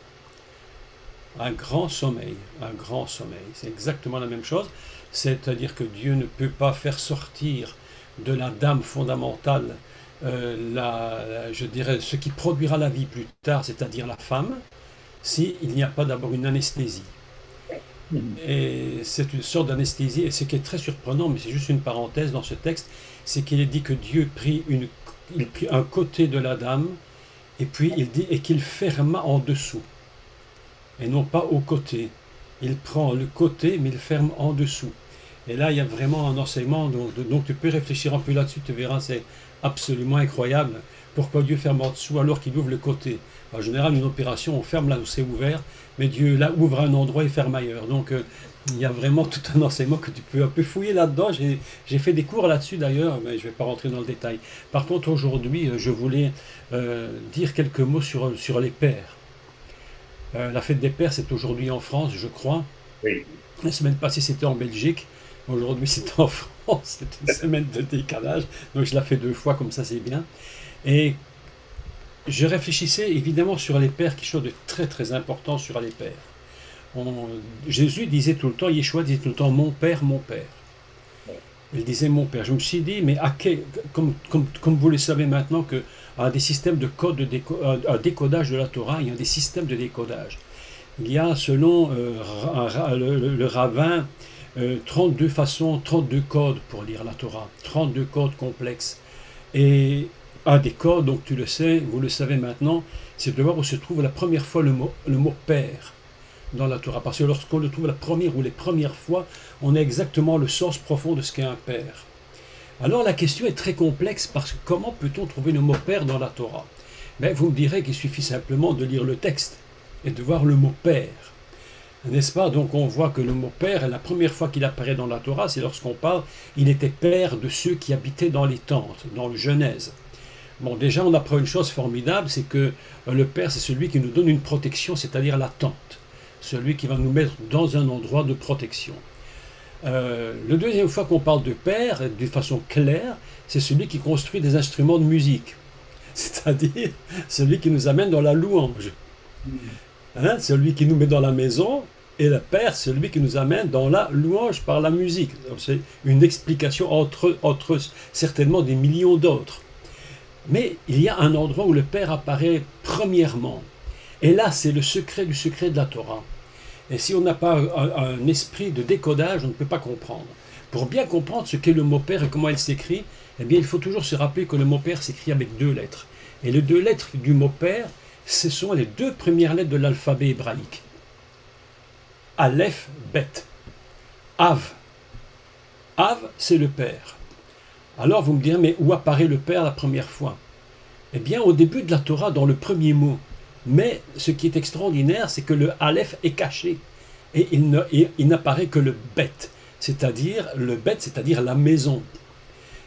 Un grand sommeil, c'est exactement la même chose. C'est-à-dire que Dieu ne peut pas faire sortir de la dame fondamentale, je dirais, ce qui produira la vie plus tard, c'est-à-dire la femme, s'il n'y a pas d'abord une anesthésie. Et c'est une sorte d'anesthésie, et ce qui est très surprenant, mais c'est juste une parenthèse dans ce texte, c'est qu'il est dit que Dieu prit un côté de la dame, et puis il dit, et qu'il ferma en dessous, et non pas au côté. Il prend le côté, mais il ferme en dessous. Et là, il y a vraiment un enseignement, donc tu peux réfléchir un peu là-dessus, tu verras, c'est absolument incroyable. Pourquoi Dieu ferme en dessous alors qu'il ouvre le côté? En général, une opération, on ferme là où c'est ouvert, mais Dieu là ouvre un endroit et ferme ailleurs. Donc, il y a vraiment tout un enseignement que tu peux un peu fouiller là-dedans. J'ai fait des cours là-dessus d'ailleurs, mais je ne vais pas rentrer dans le détail. Par contre, aujourd'hui, je voulais dire quelques mots sur les pères. La fête des pères, c'est aujourd'hui en France, je crois. Oui. La semaine passée, c'était en Belgique. Aujourd'hui, c'est en France. C'est une semaine de décalage. Donc, je la fais 2 fois, comme ça, c'est bien. Et je réfléchissais évidemment sur les pères, quelque chose de très, très important sur les pères. Jésus disait tout le temps, Yeshua disait tout le temps, mon père, mon père. Il disait mon père. Je me suis dit, mais comme vous le savez maintenant, que à des systèmes de code décodage de la Torah, il y a des systèmes de décodage. Il y a, selon le rabbin, 32 façons, 32 codes pour lire la Torah, 32 codes complexes. Et un des codes, donc tu le sais, vous le savez maintenant, c'est de voir où se trouve la première fois le mot père dans la Torah. Parce que lorsqu'on le trouve la première ou les premières fois, on a exactement le sens profond de ce qu'est un père. Alors la question est très complexe parce que comment peut-on trouver le mot père dans la Torah? Ben, vous me direz qu'il suffit simplement de lire le texte et de voir le mot père. N'est-ce pas? Donc on voit que le mot père, la première fois qu'il apparaît dans la Torah, c'est lorsqu'on parle, il était père de ceux qui habitaient dans les tentes, dans le Genèse. Bon, déjà on apprend une chose formidable, c'est que le père c'est celui qui nous donne une protection, c'est-à-dire la tente. Celui qui va nous mettre dans un endroit de protection. La deuxième fois qu'on parle de père, de façon claire, c'est celui qui construit des instruments de musique. C'est-à-dire celui qui nous amène dans la louange. Hein, celui qui nous met dans la maison, et le père, celui qui nous amène dans la louange par la musique. C'est une explication entre certainement des millions d'autres. Mais il y a un endroit où le père apparaît premièrement. Et là, c'est le secret du secret de la Torah. Et si on n'a pas un esprit de décodage, on ne peut pas comprendre. Pour bien comprendre ce qu'est le mot père et comment il s'écrit, eh bien, il faut toujours se rappeler que le mot père s'écrit avec 2 lettres. Et les 2 lettres du mot père, ce sont les 2 premières lettres de l'alphabet hébraïque. Aleph, Bet. Av. Av, c'est le père. Alors vous me direz, mais où apparaît le père la première fois? Eh bien, au début de la Torah, dans le premier mot. Mais ce qui est extraordinaire, c'est que le Aleph est caché. Et il n'apparaît que le Bet. C'est-à-dire, le Bet, c'est-à-dire la maison.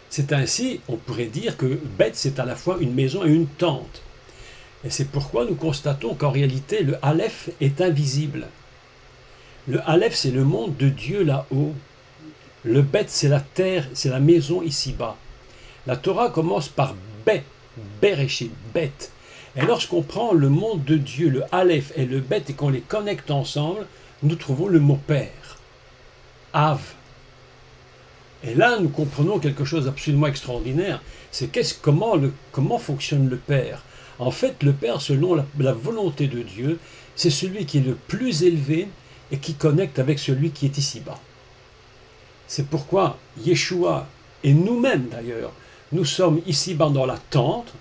C'est ainsi, on pourrait dire que Bet, c'est à la fois une maison et une tente. Et c'est pourquoi nous constatons qu'en réalité, le Aleph est invisible. Le Aleph, c'est le monde de Dieu là-haut. Le Bet, c'est la terre, c'est la maison ici-bas. La Torah commence par Bet, Bereshit, Bet. Et lorsqu'on prend le monde de Dieu, le Aleph et le Bet, et qu'on les connecte ensemble, nous trouvons le mot Père, Av. Et là, nous comprenons quelque chose d'absolument extraordinaire. C'est comment fonctionne le Père. En fait, le Père, selon la volonté de Dieu, c'est celui qui est le plus élevé et qui connecte avec celui qui est ici-bas. C'est pourquoi Yeshua, et nous-mêmes d'ailleurs, nous sommes ici-bas dans la tente,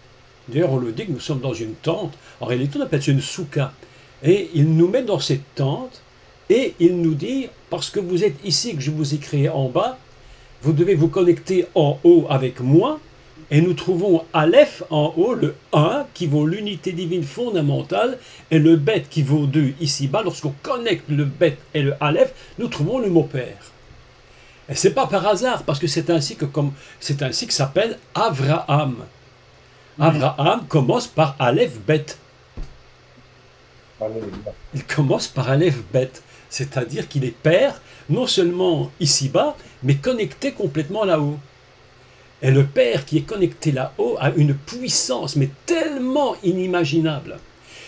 D'ailleurs, on le dit que nous sommes dans une tente. En réalité, on appelle ça une souka. Et il nous met dans cette tente et il nous dit, parce que vous êtes ici, que je vous ai créé en bas, vous devez vous connecter en haut avec moi. Et nous trouvons Aleph en haut, le 1, qui vaut l'unité divine fondamentale, et le Bet qui vaut 2 ici-bas. Lorsqu'on connecte le Bet et le Aleph, nous trouvons le mot Père. Et ce n'est pas par hasard, parce que c'est ainsi que s'appelle Avraham. Avraham commence par Aleph Bet. Il commence par Aleph Bet, c'est-à-dire qu'il est Père, non seulement ici-bas, mais connecté complètement là-haut. Et le Père qui est connecté là-haut a une puissance, mais tellement inimaginable,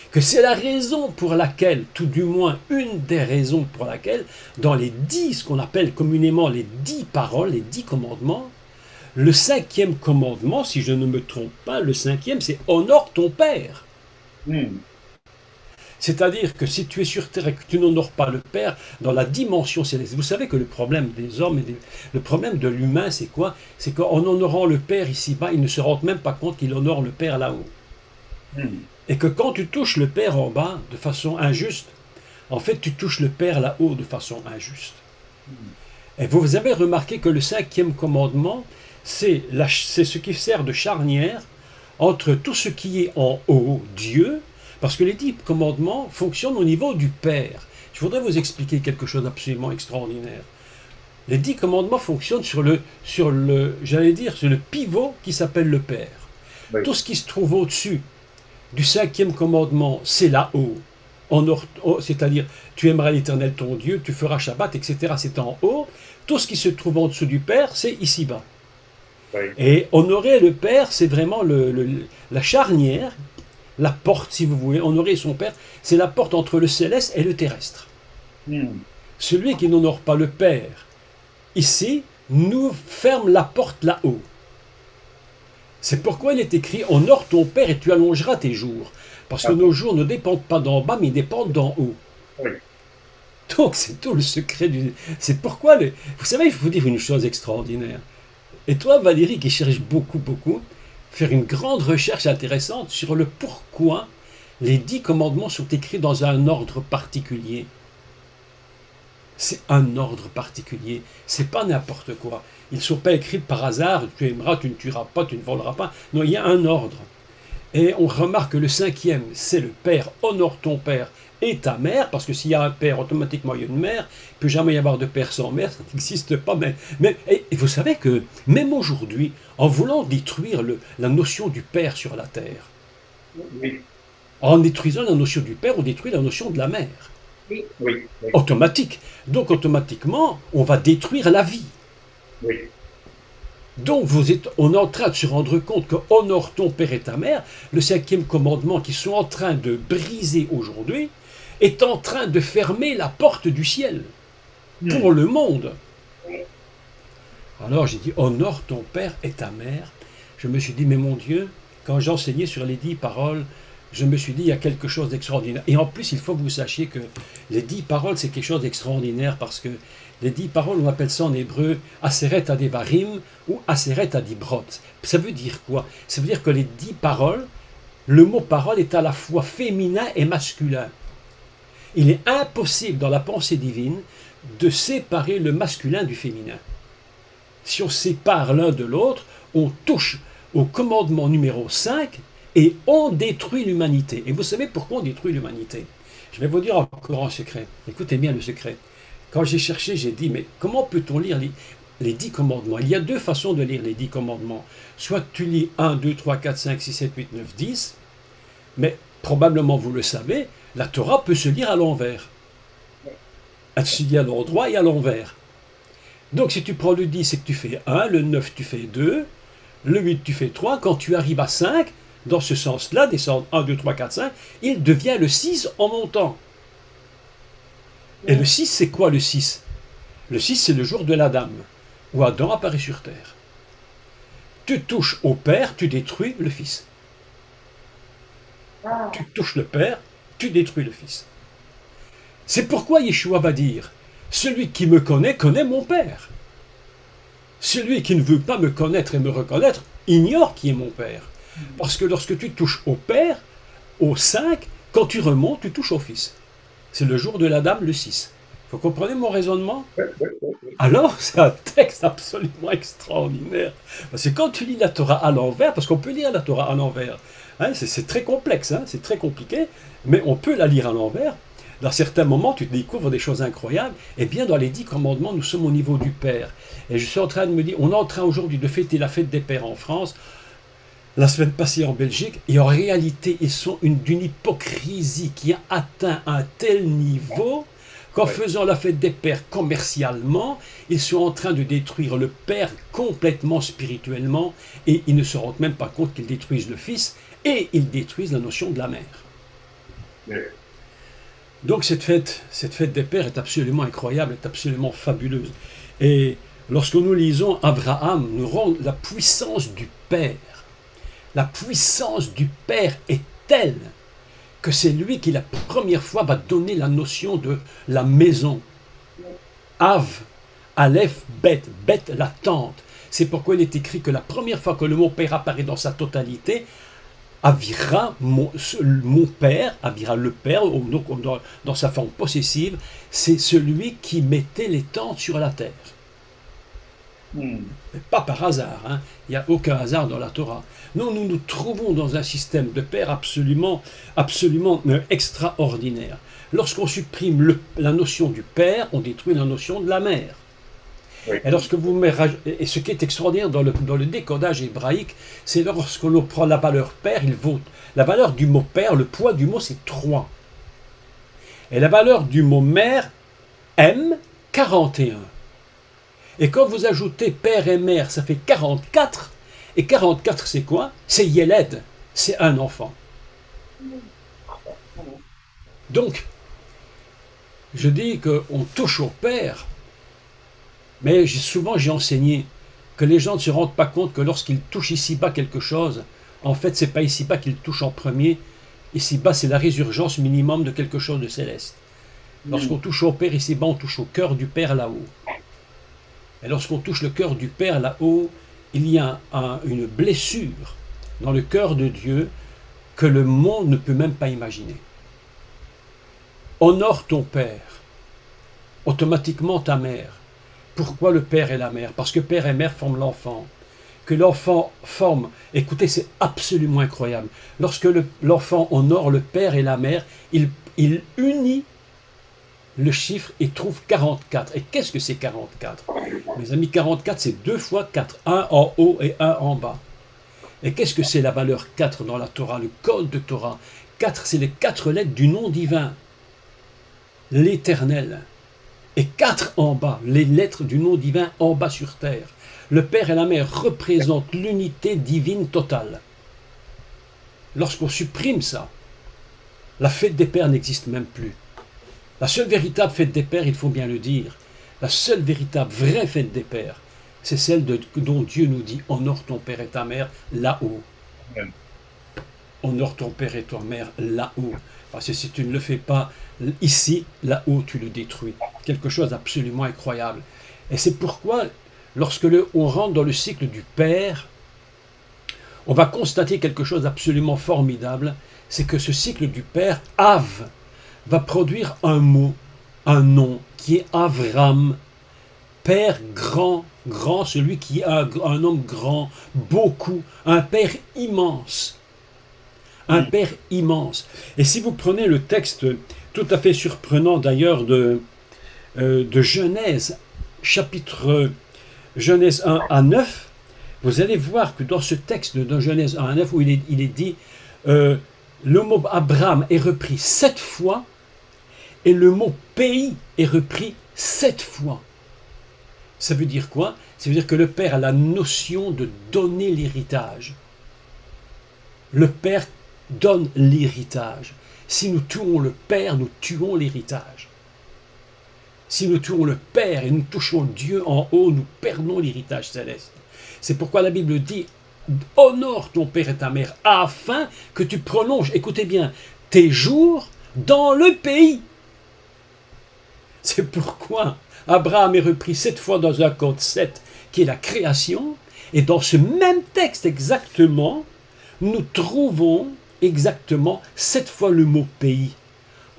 que c'est la raison pour laquelle, tout du moins une des raisons pour laquelle, dans les 10, ce qu'on appelle communément les 10 paroles, les 10 commandements, le 5e commandement, si je ne me trompe pas, le 5e, c'est « honore ton Père ». C'est-à-dire que si tu es sur terre et que tu n'honores pas le Père dans la dimension céleste, vous savez que le problème des hommes, le problème de l'humain, c'est quoi? C'est qu'en honorant le Père ici-bas, il ne se rend même pas compte qu'il honore le Père là-haut. Et que quand tu touches le Père en bas de façon injuste, en fait tu touches le Père là-haut de façon injuste. Et vous avez remarqué que le 5e commandement, c'est ce qui sert de charnière entre tout ce qui est en haut, Dieu, parce que les 10 commandements fonctionnent au niveau du Père. Je voudrais vous expliquer quelque chose d'absolument extraordinaire. Les 10 commandements fonctionnent sur le pivot qui s'appelle le Père. Oui. Tout ce qui se trouve au-dessus du 5e commandement, c'est là-haut. C'est-à-dire, tu aimeras l'Éternel ton Dieu, tu feras Shabbat, etc. C'est en haut. Tout ce qui se trouve en dessous du Père, c'est ici-bas. Oui. Et honorer le Père, c'est vraiment la charnière, la porte, si vous voulez, honorer son Père, c'est la porte entre le céleste et le terrestre. Celui qui n'honore pas le Père, ici, nous ferme la porte là-haut. C'est pourquoi il est écrit « honore ton Père et tu allongeras tes jours ». Parce que nos jours ne dépendent pas d'en bas, mais ils dépendent d'en haut. Oui. Donc, c'est tout le secret du... C'est pourquoi... Vous savez, je vais vous dire une chose extraordinaire. Et toi, Valérie, qui cherche beaucoup, faire une grande recherche intéressante sur le pourquoi les 10 commandements sont écrits dans un ordre particulier. C'est un ordre particulier, c'est pas n'importe quoi. Ils ne sont pas écrits par hasard, tu aimeras, tu ne tueras pas, tu ne voleras pas. Non, il y a un ordre. Et on remarque que le 5e, c'est le Père, honore ton Père et ta mère, parce que s'il y a un père, automatiquement il y a une mère, il ne peut jamais y avoir de père sans mère, ça n'existe pas. Et vous savez que même aujourd'hui, en voulant détruire la notion du père sur la terre, oui. En détruisant la notion du père, on détruit la notion de la mère. Oui. Automatique. Donc automatiquement, on va détruire la vie. Oui. Donc on est en train de se rendre compte que honore ton père et ta mère, le 5e commandement qu'ils sont en train de briser aujourd'hui, est en train de fermer la porte du ciel pour le monde. Alors j'ai dit honore ton père et ta mère. Je me suis dit mais mon Dieu, quand j'enseignais sur les 10 paroles, je me suis dit il y a quelque chose d'extraordinaire. Et en plus il faut que vous sachiez que les 10 paroles c'est quelque chose d'extraordinaire parce que les 10 paroles, on appelle ça en hébreu Aseret Adevarim ou Aseret Adibrot. Ça veut dire quoi? Ça veut dire que les 10 paroles, le mot parole est à la fois féminin et masculin. Il est impossible dans la pensée divine de séparer le masculin du féminin. Si on sépare l'un de l'autre, on touche au commandement numéro 5 et on détruit l'humanité. Et vous savez pourquoi on détruit l'humanité? Je vais vous dire encore un secret. Écoutez bien le secret. Quand j'ai cherché, j'ai dit, mais comment peut-on lire les 10 commandements? Il y a 2 façons de lire les 10 commandements. Soit tu lis 1, 2, 3, 4, 5, 6, 7, 8, 9, 10, mais probablement vous le savez, la Torah peut se lire à l'envers. Elle se lit à l'endroit et à l'envers. Donc si tu prends le 10, c'est que tu fais 1, le 9, tu fais 2, le 8, tu fais 3, quand tu arrives à 5, dans ce sens-là, descendre 1, 2, 3, 4, 5, il devient le 6 en montant. Et le 6, c'est quoi le 6? Le 6, c'est le jour de l'Adam, où Adam apparaît sur terre. Tu touches au Père, tu détruis le Fils. Tu touches le Père, tu détruis le Fils. C'est pourquoi Yeshua va dire, celui qui me connaît, connaît mon Père. Celui qui ne veut pas me connaître et me reconnaître, ignore qui est mon Père. Parce que lorsque tu touches au Père, au 5, quand tu remontes, tu touches au Fils. C'est le jour de la dame, le 6. Vous comprenez mon raisonnement? Alors, c'est un texte absolument extraordinaire. Parce que quand tu lis la Torah à l'envers, parce qu'on peut lire la Torah à l'envers, hein, c'est très complexe, hein, c'est très compliqué, mais on peut la lire à l'envers. Dans certains moments, tu découvres des choses incroyables. Et bien, dans les 10 commandements, nous sommes au niveau du Père. Et je suis en train de me dire, on est en train aujourd'hui de fêter la fête des Pères en France, la semaine passée en Belgique, et en réalité, ils sont d'une hypocrisie qui a atteint un tel niveau qu'en faisant la fête des Pères commercialement, ils sont en train de détruire le Père complètement spirituellement, et ils ne se rendent même pas compte qu'ils détruisent le Fils, et ils détruisent la notion de la mère. Donc cette fête des Pères est absolument incroyable, est absolument fabuleuse. Et lorsque nous lisons Abraham, nous rend la puissance du Père. La puissance du Père est telle que c'est lui qui la première fois va donner la notion de la maison. Av, Aleph, Bet, Bet la tente. C'est pourquoi il est écrit que la première fois que le mot Père apparaît dans sa totalité, Avira, mon père, Avira le père, donc dans sa forme possessive, c'est celui qui mettait les tentes sur la terre. Pas par hasard, hein. Il n'y a aucun hasard dans la Torah. Non, nous nous trouvons dans un système de père absolument extraordinaire. Lorsqu'on supprime la notion du père, on détruit la notion de la mère. Et lorsque et ce qui est extraordinaire dans le décodage hébraïque, c'est lorsque l'on prend la valeur père, il vaut la valeur du mot père, le poids du mot c'est 3. Et la valeur du mot mère, M, 41. Et quand vous ajoutez père et mère, ça fait 44. Et 44 c'est quoi? C'est Yeled, c'est un enfant. Donc, je dis qu'on touche au père. Mais souvent j'ai enseigné que les gens ne se rendent pas compte que lorsqu'ils touchent ici-bas quelque chose, en fait ce n'est pas ici-bas qu'ils touchent en premier, ici-bas c'est la résurgence minimum de quelque chose de céleste. Lorsqu'on touche au Père ici-bas, on touche au cœur du Père là-haut. Et lorsqu'on touche le cœur du Père là-haut, il y a une blessure dans le cœur de Dieu que le monde ne peut même pas imaginer. Honore ton Père, automatiquement ta mère. Pourquoi le père et la mère? Parce que père et mère forment l'enfant. Que l'enfant forme, écoutez, c'est absolument incroyable. Lorsque l'enfant honore le père et la mère, il unit le chiffre et trouve 44. Et qu'est-ce que c'est 44? Mes amis, 44, c'est 2 fois 4. 1 en haut et 1 en bas. Et qu'est-ce que c'est la valeur 4 dans la Torah, le code de Torah? 4, c'est les 4 lettres du nom divin. L'Éternel. Et 4 en bas, les lettres du nom divin en bas sur terre. Le Père et la Mère représentent l'unité divine totale. Lorsqu'on supprime ça, la fête des pères n'existe même plus. La seule véritable fête des pères, il faut bien le dire, la seule véritable vraie fête des pères, c'est celle dont Dieu nous dit « Honore ton père et ta mère là-haut ». Honore ton père et ta mère là-haut. Parce que si tu ne le fais pas ici, là-haut, tu le détruis. Quelque chose d'absolument incroyable. Et c'est pourquoi, lorsque on rentre dans le cycle du Père, on va constater quelque chose d'absolument formidable, c'est que ce cycle du Père, Av, va produire un mot, un nom, qui est Avram, Père grand, grand, celui qui est un homme grand, beaucoup, un Père immense. Un Père immense. Et si vous prenez le texte tout à fait surprenant d'ailleurs de Genèse, chapitre Genèse 1 à 9, vous allez voir que dans ce texte de Genèse 1 à 9, où il est dit, le mot Abraham est repris 7 fois, et le mot pays est repris 7 fois. Ça veut dire quoi? Ça veut dire que le Père a la notion de donner l'héritage. Le Père donne l'héritage. Si nous tuons le Père, nous tuons l'héritage. Si nous tuons le Père et nous touchons Dieu en haut, nous perdons l'héritage céleste. C'est pourquoi la Bible dit « Honore ton Père et ta mère, afin que tu prolonges, écoutez bien, tes jours dans le pays. » C'est pourquoi Abraham est repris 7 fois dans un code 7, qui est la création, et dans ce même texte exactement, nous trouvons exactement 7 fois le mot pays.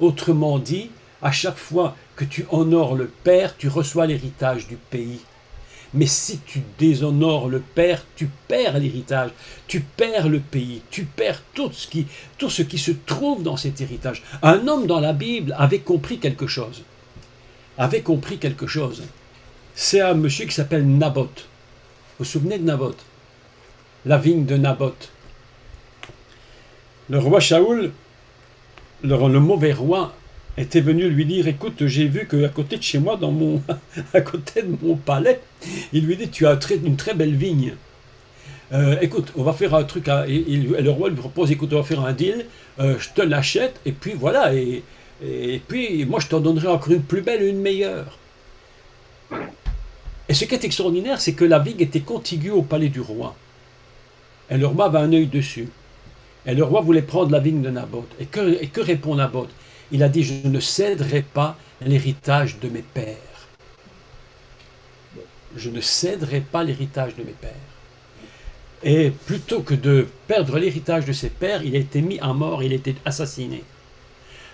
Autrement dit, à chaque fois que tu honores le Père, tu reçois l'héritage du pays. Mais si tu déshonores le Père, tu perds l'héritage, tu perds le pays, tu perds tout ce qui se trouve dans cet héritage. Un homme dans la Bible avait compris quelque chose. C'est un monsieur qui s'appelle Naboth. Vous vous souvenez de Naboth? La vigne de Naboth. Le roi Shaoul, le mauvais roi, était venu lui dire, écoute, j'ai vu qu'à côté de chez moi, à côté de mon palais, il lui dit, tu as une très belle vigne. Écoute, on va faire un truc, et le roi lui propose, écoute, on va faire un deal, je te l'achète, et puis voilà, et puis moi je t'en donnerai encore une plus belle et une meilleure. Et ce qui est extraordinaire, c'est que la vigne était contiguë au palais du roi. Et le roi avait un œil dessus. Et le roi voulait prendre la vigne de Naboth. Et que répond Naboth? Il a dit, je ne céderai pas l'héritage de mes pères. Je ne céderai pas l'héritage de mes pères. Et plutôt que de perdre l'héritage de ses pères, il a été mis à mort, il a été assassiné.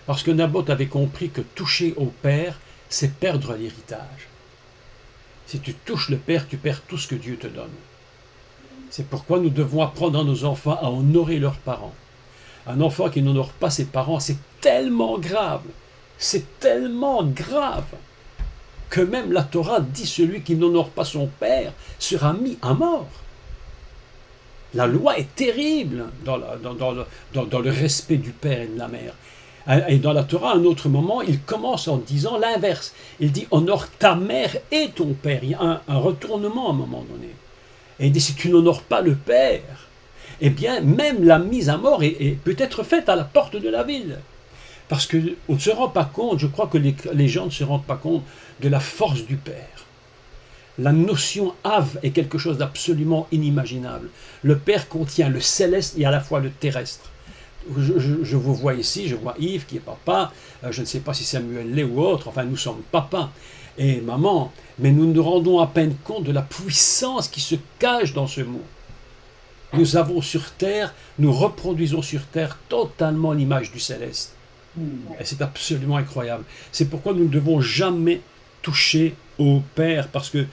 Parce que Naboth avait compris que toucher au père, c'est perdre l'héritage. Si tu touches le père, tu perds tout ce que Dieu te donne. C'est pourquoi nous devons apprendre à nos enfants à honorer leurs parents. Un enfant qui n'honore pas ses parents, c'est tellement grave. C'est tellement grave que même la Torah dit celui qui n'honore pas son père sera mis à mort. La loi est terrible dans le respect du père et de la mère. Et dans la Torah, à un autre moment, il commence en disant l'inverse. Il dit honore ta mère et ton père. Il y a un retournement à un moment donné. Et il dit si tu n'honores pas le père, eh bien même la mise à mort peut être faite à la porte de la ville. Parce qu'on ne se rend pas compte, je crois que les gens ne se rendent pas compte de la force du père. La notion Av est quelque chose d'absolument inimaginable. Le père contient le céleste et à la fois le terrestre. Je vous vois ici, je vois Yves qui est papa, je ne sais pas si Samuel l'est ou autre, enfin nous sommes papa et maman, mais nous nous rendons à peine compte de la puissance qui se cache dans ce mot. Nous avons sur terre, nous reproduisons sur terre totalement l'image du céleste. Et c'est absolument incroyable. C'est pourquoi nous ne devons jamais toucher au Père, parce que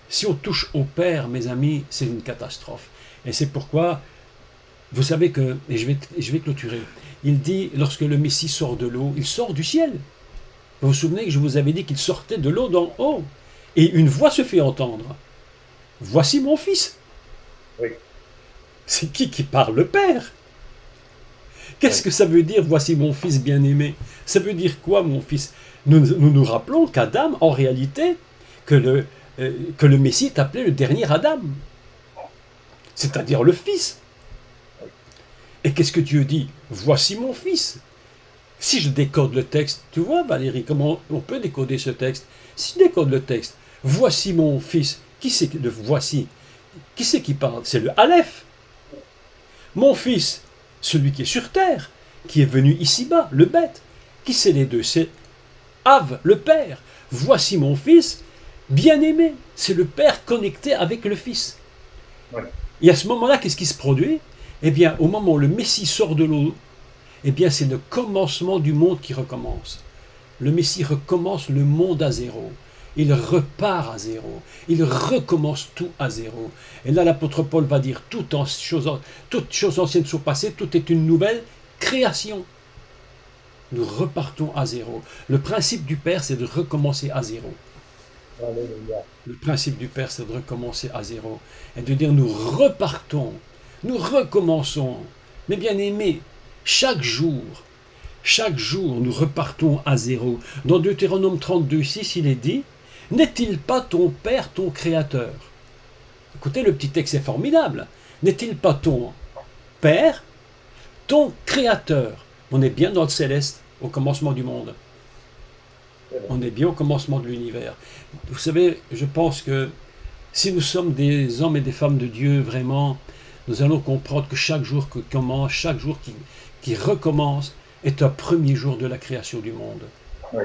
si on touche au Père, mes amis, c'est une catastrophe. Et c'est pourquoi, vous savez que, et je vais clôturer, il dit, lorsque le Messie sort de l'eau, il sort du ciel. Vous vous souvenez que je vous avais dit qu'il sortait de l'eau d'en haut, et une voix se fait entendre. Voici mon fils. Oui. C'est qui parle? Le Père. Qu'est-ce que ça veut dire, voici mon fils bien-aimé? Ça veut dire quoi, mon fils? Nous rappelons qu'Adam, en réalité, que le Messie est appelé le dernier Adam, c'est-à-dire le Fils. Et qu'est-ce que Dieu dit? Voici mon Fils. Si je décode le texte, tu vois Valérie, comment on peut décoder ce texte? Si je décode le texte, voici mon Fils, qui c'est le voici? Qui c'est qui parle? C'est le Aleph. Mon Fils, celui qui est sur terre, qui est venu ici-bas, le bête. Qui c'est les deux? C'est Av, le Père. Voici mon Fils, bien-aimé. C'est le Père connecté avec le Fils. Ouais. Et à ce moment-là, qu'est-ce qui se produit? Eh bien, au moment où le Messie sort de l'eau, eh bien, c'est le commencement du monde qui recommence. Le Messie recommence le monde à zéro. Il repart à zéro. Il recommence tout à zéro. Et là, l'apôtre Paul va dire, toutes choses anciennes sont passées, tout est une nouvelle création. Nous repartons à zéro. Le principe du Père, c'est de recommencer à zéro. Alléluia. Le principe du Père, c'est de recommencer à zéro. Et de dire, nous repartons, nous recommençons. Mais bien aimés, chaque jour, nous repartons à zéro. Dans Deutéronome 32,6, il est dit, n'est-il pas ton Père, ton Créateur? Écoutez, le petit texte est formidable. N'est-il pas ton Père, ton Créateur? On est bien dans le céleste, au commencement du monde. On est bien au commencement de l'univers. Vous savez, je pense que si nous sommes des hommes et des femmes de Dieu, vraiment, nous allons comprendre que chaque jour qui commence, chaque jour qui recommence, est un premier jour de la création du monde. Oui.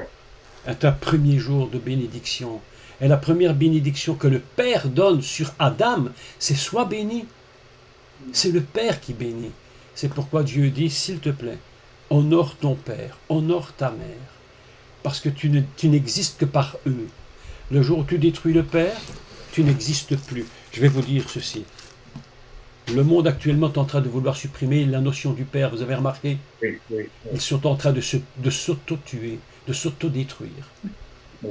Est un premier jour de bénédiction. Et la première bénédiction que le Père donne sur Adam, c'est sois béni. C'est le Père qui bénit. C'est pourquoi Dieu dit, s'il te plaît, honore ton père, honore ta mère, parce que tu n'existes que par eux. Le jour où tu détruis le père, tu n'existes plus. Je vais vous dire ceci. Le monde actuellement est en train de vouloir supprimer la notion du père. Vous avez remarqué? Oui, oui, oui. Ils sont en train de s'auto-tuer, de s'auto-détruire.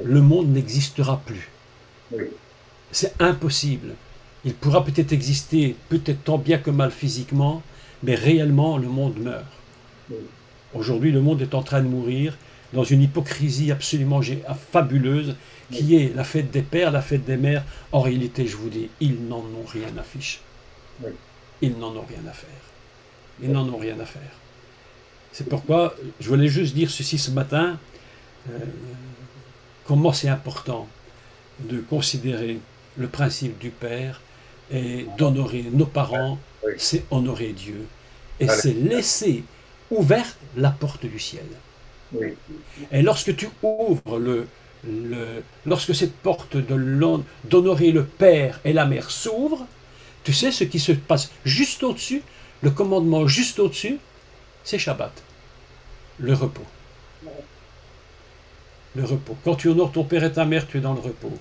Le monde n'existera plus. Oui. C'est impossible. Il pourra peut-être exister, peut-être tant bien que mal physiquement, mais réellement, le monde meurt. Oui. Aujourd'hui, le monde est en train de mourir dans une hypocrisie absolument fabuleuse qui est la fête des pères, la fête des mères. En réalité, je vous dis, ils n'en ont rien à fiche. Oui. Ils n'en ont rien à faire. Ils n'en ont rien à faire. C'est pourquoi je voulais juste dire ceci ce matin, comment c'est important de considérer le principe du Père et d'honorer nos parents, Oui. c'est honorer Dieu. Et Allez. c'est laisser ouverte la porte du ciel. Oui. Et lorsque tu ouvres lorsque cette porte d'honorer le Père et la Mère s'ouvre, tu sais ce qui se passe juste au-dessus, le commandement juste au-dessus, c'est Shabbat, le repos. Le repos. Quand tu honores ton père et ta mère, tu es dans le repos.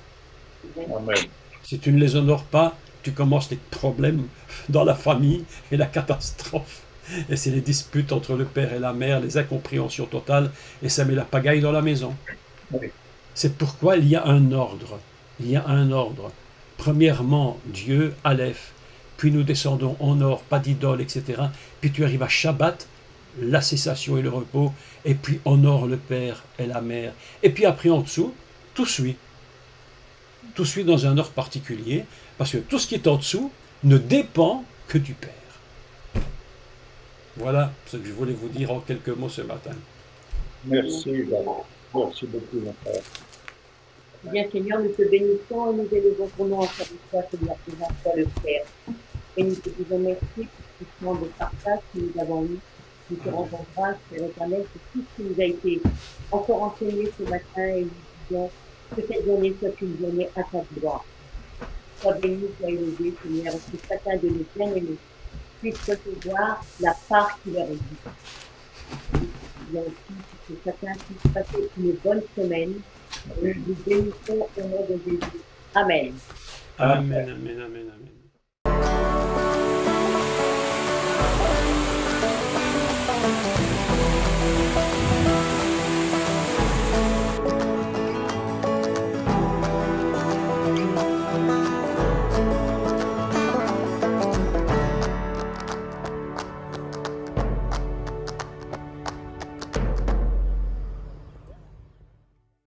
Amen. Si tu ne les honores pas, tu commences les problèmes dans la famille et la catastrophe. Et c'est les disputes entre le père et la mère, les incompréhensions totales, et ça met la pagaille dans la maison. Oui. C'est pourquoi il y a un ordre. Il y a un ordre. Premièrement, Dieu, Aleph, puis nous descendons en or, pas d'idole, etc. Puis tu arrives à Shabbat, la cessation et le repos, et puis honore le Père et la Mère. Et puis après en dessous, tout suit. Tout suit dans un ordre particulier, parce que tout ce qui est en dessous ne dépend que du Père. Voilà ce que je voulais vous dire en quelques mots ce matin. Merci, Baba. Merci beaucoup, mon frère. Bien, Seigneur, nous te bénissons et nous élevons ton nom en toi, Seigneur, présent toi le Père. Et nous te disons merci pour ce moment de partage que nous avons eu. Nous te rendons grâce, Père éternel, pour tout ce qui nous a été encore enseigné ce matin et nous disons que cette journée soit une journée à ta gloire. Sois béni, sois élevé, Seigneur, que chacun de nos bien-aimés puisse recevoir la part qui leur est due. Bien aussi que chacun puisse passer une bonne semaine. Et nous bénissons au nom de Jésus. Amen. Amen, amen, amen, amen.